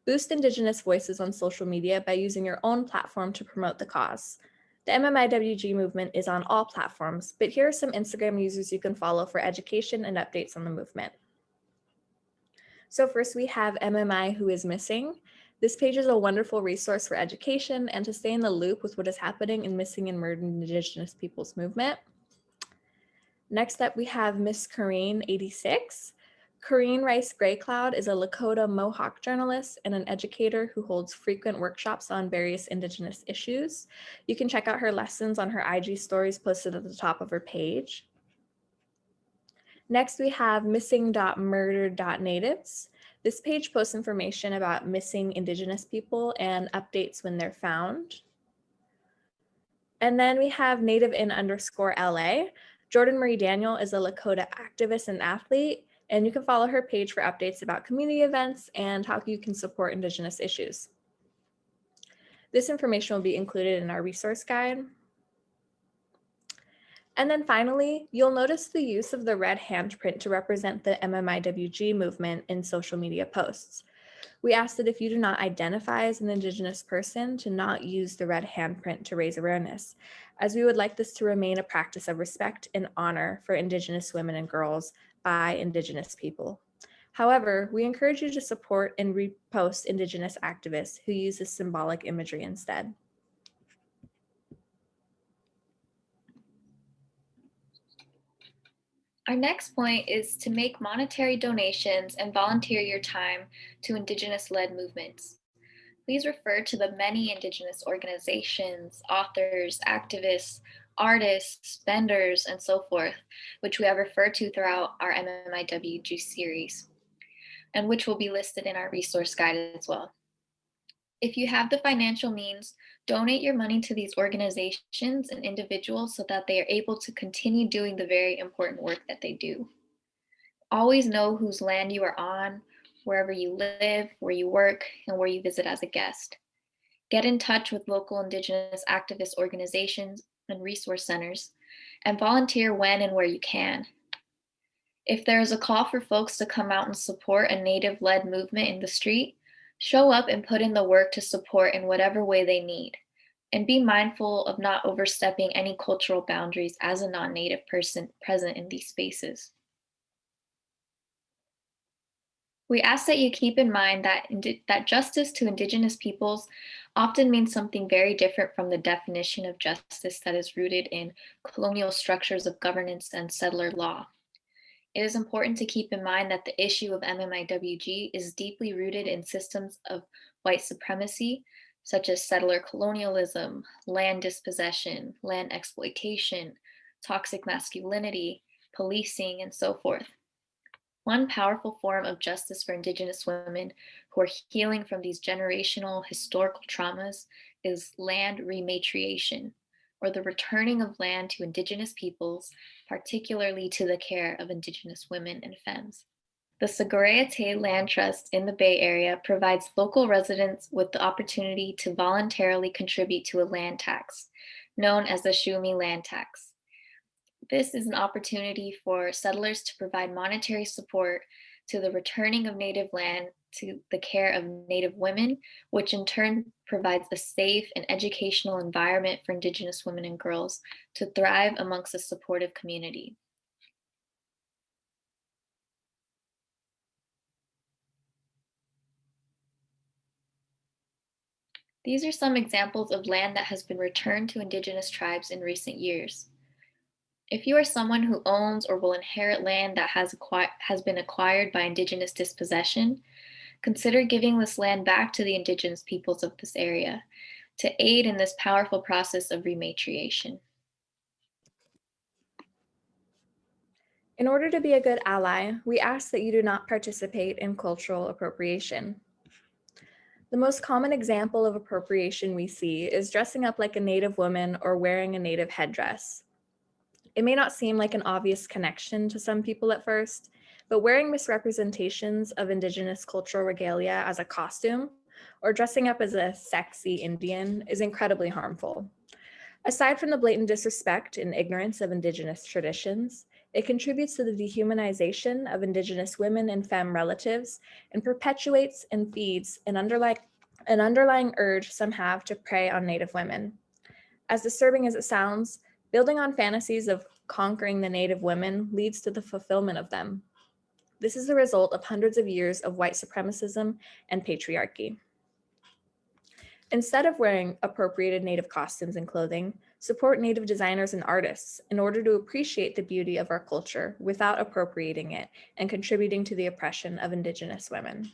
Boost Indigenous voices on social media by using your own platform to promote the cause. The MMIWG movement is on all platforms, but here are some Instagram users you can follow for education and updates on the movement. So first we have MMI Who Is Missing. This page is a wonderful resource for education and to stay in the loop with what is happening in missing and murdered Indigenous peoples movement. Next up, we have Miss Corrine 86. Corrine Rice Graycloud is a Lakota Mohawk journalist and an educator who holds frequent workshops on various Indigenous issues. You can check out her lessons on her IG stories posted at the top of her page. Next, we have missing.murdered.natives. This page posts information about missing Indigenous people and updates when they're found. And then we have nativin_LA. Jordan Marie Daniel is a Lakota activist and athlete, and you can follow her page for updates about community events and how you can support Indigenous issues. This information will be included in our resource guide. And then finally, you'll notice the use of the red handprint to represent the MMIWG movement in social media posts. We ask that if you do not identify as an Indigenous person, to not use the red handprint to raise awareness, as we would like this to remain a practice of respect and honor for Indigenous women and girls by Indigenous people. However, we encourage you to support and repost Indigenous activists who use this symbolic imagery instead. Our next point is to make monetary donations and volunteer your time to Indigenous-led movements. Please refer to the many Indigenous organizations, authors, activists, artists, vendors, and so forth, which we have referred to throughout our MMIWG series, and which will be listed in our resource guide as well. If you have the financial means, donate your money to these organizations and individuals so that they are able to continue doing the very important work that they do. Always know whose land you are on, wherever you live, where you work, and where you visit as a guest. Get in touch with local Indigenous activist organizations and resource centers, and volunteer when and where you can. If there is a call for folks to come out and support a Native-led movement in the street, show up and put in the work to support in whatever way they need. And be mindful of not overstepping any cultural boundaries as a non-Native person present in these spaces. We ask that you keep in mind that justice to Indigenous peoples often means something very different from the definition of justice that is rooted in colonial structures of governance and settler law. It is important to keep in mind that the issue of MMIWG is deeply rooted in systems of white supremacy, such as settler colonialism, land dispossession, land exploitation, toxic masculinity, policing, and so forth. One powerful form of justice for Indigenous women who are healing from these generational historical traumas is land rematriation, or the returning of land to Indigenous peoples, particularly to the care of Indigenous women and femmes. The Sagoreate Land Trust in the Bay Area provides local residents with the opportunity to voluntarily contribute to a land tax, known as the Shumi land tax. This is an opportunity for settlers to provide monetary support to the returning of Native land to the care of Native women, which in turn provides a safe and educational environment for Indigenous women and girls to thrive amongst a supportive community. These are some examples of land that has been returned to Indigenous tribes in recent years. If you are someone who owns or will inherit land that has been acquired by Indigenous dispossession, consider giving this land back to the Indigenous peoples of this area to aid in this powerful process of rematriation. In order to be a good ally, we ask that you do not participate in cultural appropriation. The most common example of appropriation we see is dressing up like a Native woman or wearing a Native headdress. It may not seem like an obvious connection to some people at first, but wearing misrepresentations of Indigenous cultural regalia as a costume or dressing up as a sexy Indian is incredibly harmful. Aside from the blatant disrespect and ignorance of Indigenous traditions, it contributes to the dehumanization of Indigenous women and femme relatives and perpetuates and feeds an underlying urge some have to prey on Native women. As disturbing as it sounds, building on fantasies of conquering the Native women leads to the fulfillment of them. This is the result of hundreds of years of white supremacism and patriarchy. Instead of wearing appropriated Native costumes and clothing, support Native designers and artists in order to appreciate the beauty of our culture without appropriating it and contributing to the oppression of Indigenous women.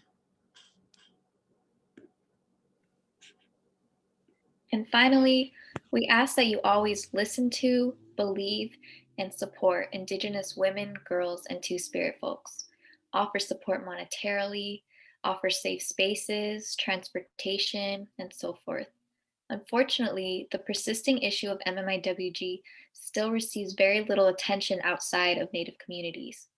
And finally, we ask that you always listen to, believe, and support Indigenous women, girls, and Two-Spirit folks. Offer support monetarily, offer safe spaces, transportation, and so forth. Unfortunately, the persisting issue of MMIWG still receives very little attention outside of Native communities.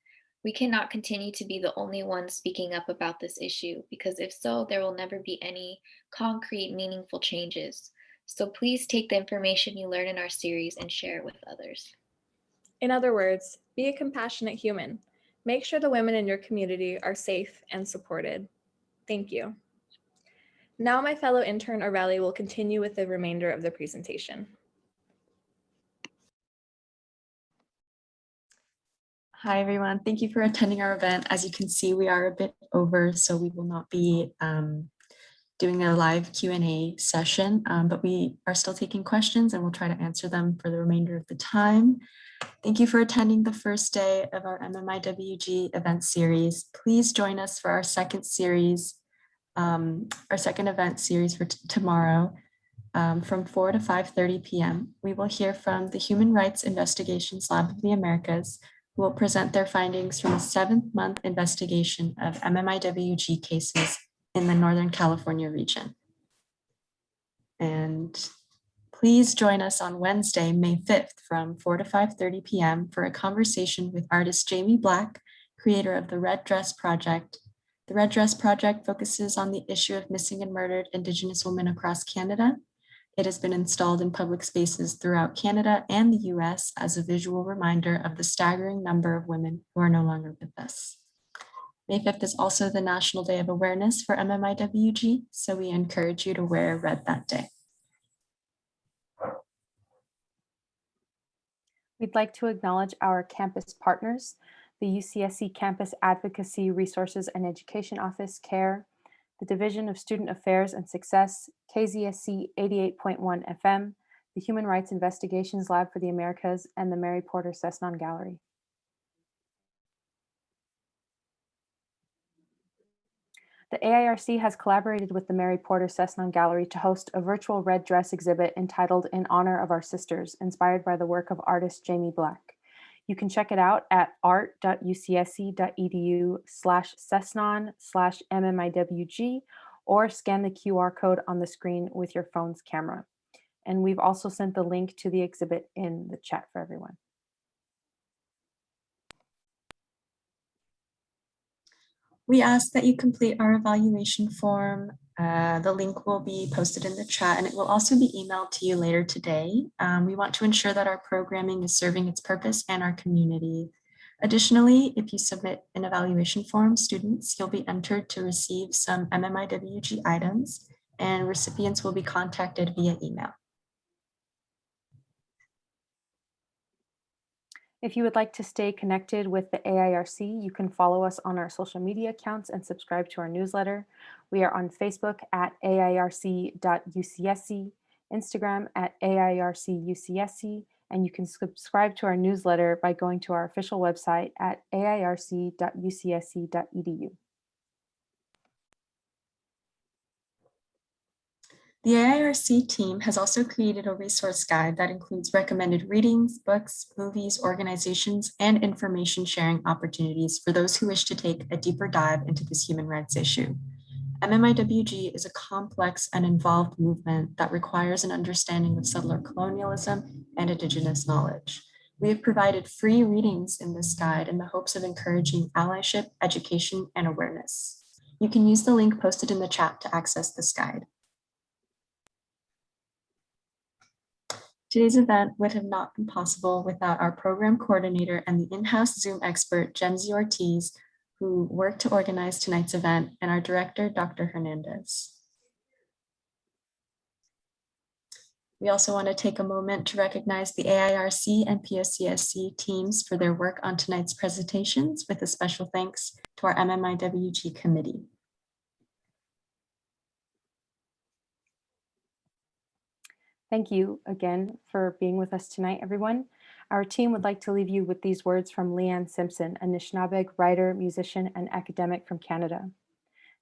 We cannot continue to be the only ones speaking up about this issue, because if so, there will never be any concrete, meaningful changes. So please take the information you learn in our series and share it with others. In other words, be a compassionate human. Make sure the women in your community are safe and supported. Thank you. Now my fellow intern Aurelie will continue with the remainder of the presentation. Hi, everyone. Thank you for attending our event. As you can see, we are a bit over, so we will not be doing a live Q&A session, but we are still taking questions and we'll try to answer them for the remainder of the time. Thank you for attending the first day of our MMIWG event series. Please join us for our second series, our second event series for tomorrow from 4 to 5:30 p.m. We will hear from the Human Rights Investigations Lab of the Americas, who will present their findings from a 7-month investigation of MMIWG cases in the Northern California region. And please join us on Wednesday, May 5th from 4 to 5:30 p.m. for a conversation with artist Jamie Black, creator of the Red Dress Project. The Red Dress Project focuses on the issue of missing and murdered Indigenous women across Canada. It has been installed in public spaces throughout Canada and the US as a visual reminder of the staggering number of women who are no longer with us. May 5th is also the National Day of Awareness for MMIWG, so we encourage you to wear red that day. We'd like to acknowledge our campus partners, the UCSC Campus Advocacy Resources and Education Office, CARE, the Division of Student Affairs and Success, KZSC 88.1 FM, the Human Rights Investigations Lab for the Americas, and the Mary Porter Cessnon Gallery. The AIRC has collaborated with the Mary Porter Cessnon Gallery to host a virtual red dress exhibit entitled In Honor of Our Sisters, inspired by the work of artist Jamie Black. You can check it out at art.ucsc.edu/Cessnon/MMIWG or scan the QR code on the screen with your phone's camera. And we've also sent the link to the exhibit in the chat for everyone. We ask that you complete our evaluation form. The link will be posted in the chat and it will also be emailed to you later today. We want to ensure that our programming is serving its purpose and our community. Additionally, if you submit an evaluation form, students, you'll be entered to receive some MMIWG items and recipients will be contacted via email. If you would like to stay connected with the AIRC, you can follow us on our social media accounts and subscribe to our newsletter. We are on Facebook at AIRC.UCSC, Instagram at AIRC-UCSC, and you can subscribe to our newsletter by going to our official website at airc.ucsc.edu. The AIRC team has also created a resource guide that includes recommended readings, books, movies, organizations, and information sharing opportunities for those who wish to take a deeper dive into this human rights issue. MMIWG is a complex and involved movement that requires an understanding of settler colonialism and Indigenous knowledge. We have provided free readings in this guide in the hopes of encouraging allyship, education, and awareness. You can use the link posted in the chat to access this guide. Today's event would have not been possible without our program coordinator and the in-house Zoom expert, Jenzy Ortiz, who worked to organize tonight's event, and our director, Dr. Hernandez. We also want to take a moment to recognize the AIRC and POCSC teams for their work on tonight's presentations, with a special thanks to our MMIWG committee. Thank you again for being with us tonight, everyone. Our team would like to leave you with these words from Leanne Simpson, a Anishinaabeg writer, musician, and academic from Canada.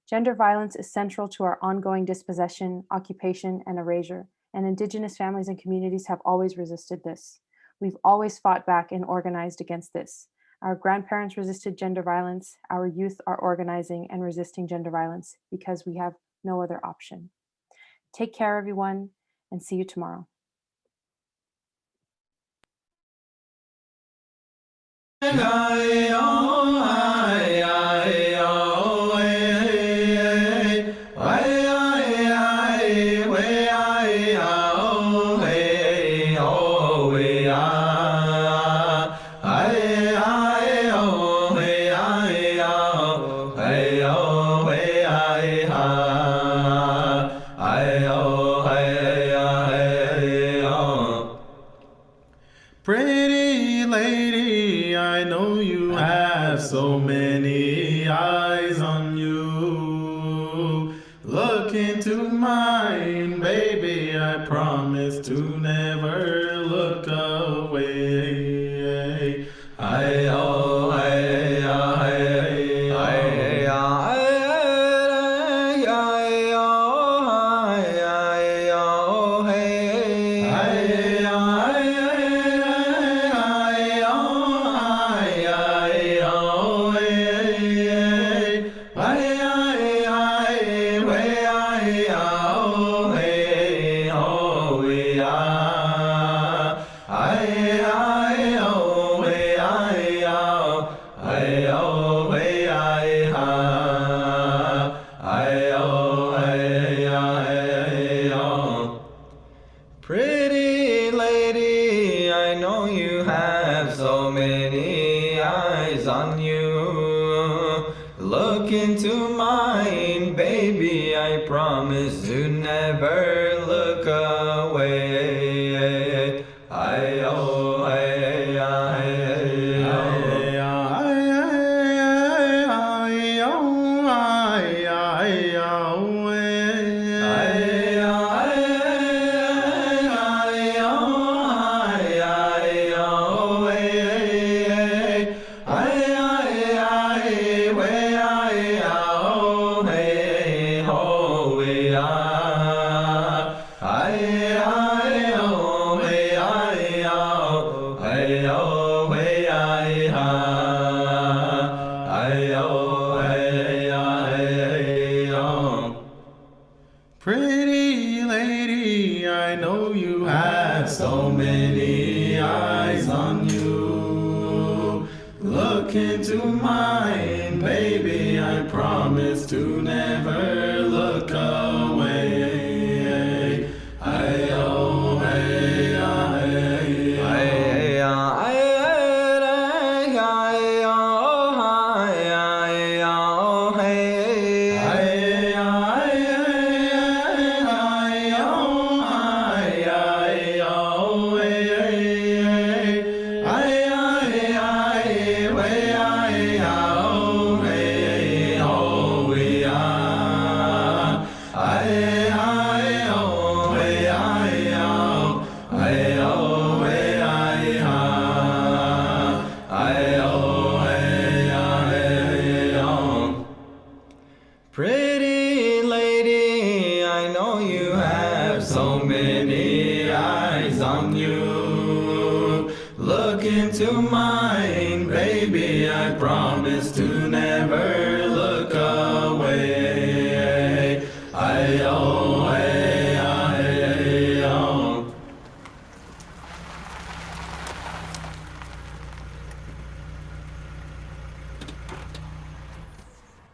Gender violence is central to our ongoing dispossession, occupation, and erasure, and Indigenous families and communities have always resisted this. We've always fought back and organized against this. Our grandparents resisted gender violence. Our youth are organizing and resisting gender violence because we have no other option. Take care, everyone, and see you tomorrow. Hey, mine, baby, I promise to never look away. I-oh, Pretty lady, I know you have so many eyes on you. Look into mine, baby, I promise to never look away. I-oh, Pretty lady, I know you have so many eyes on you. Look into mine, baby, I promise to never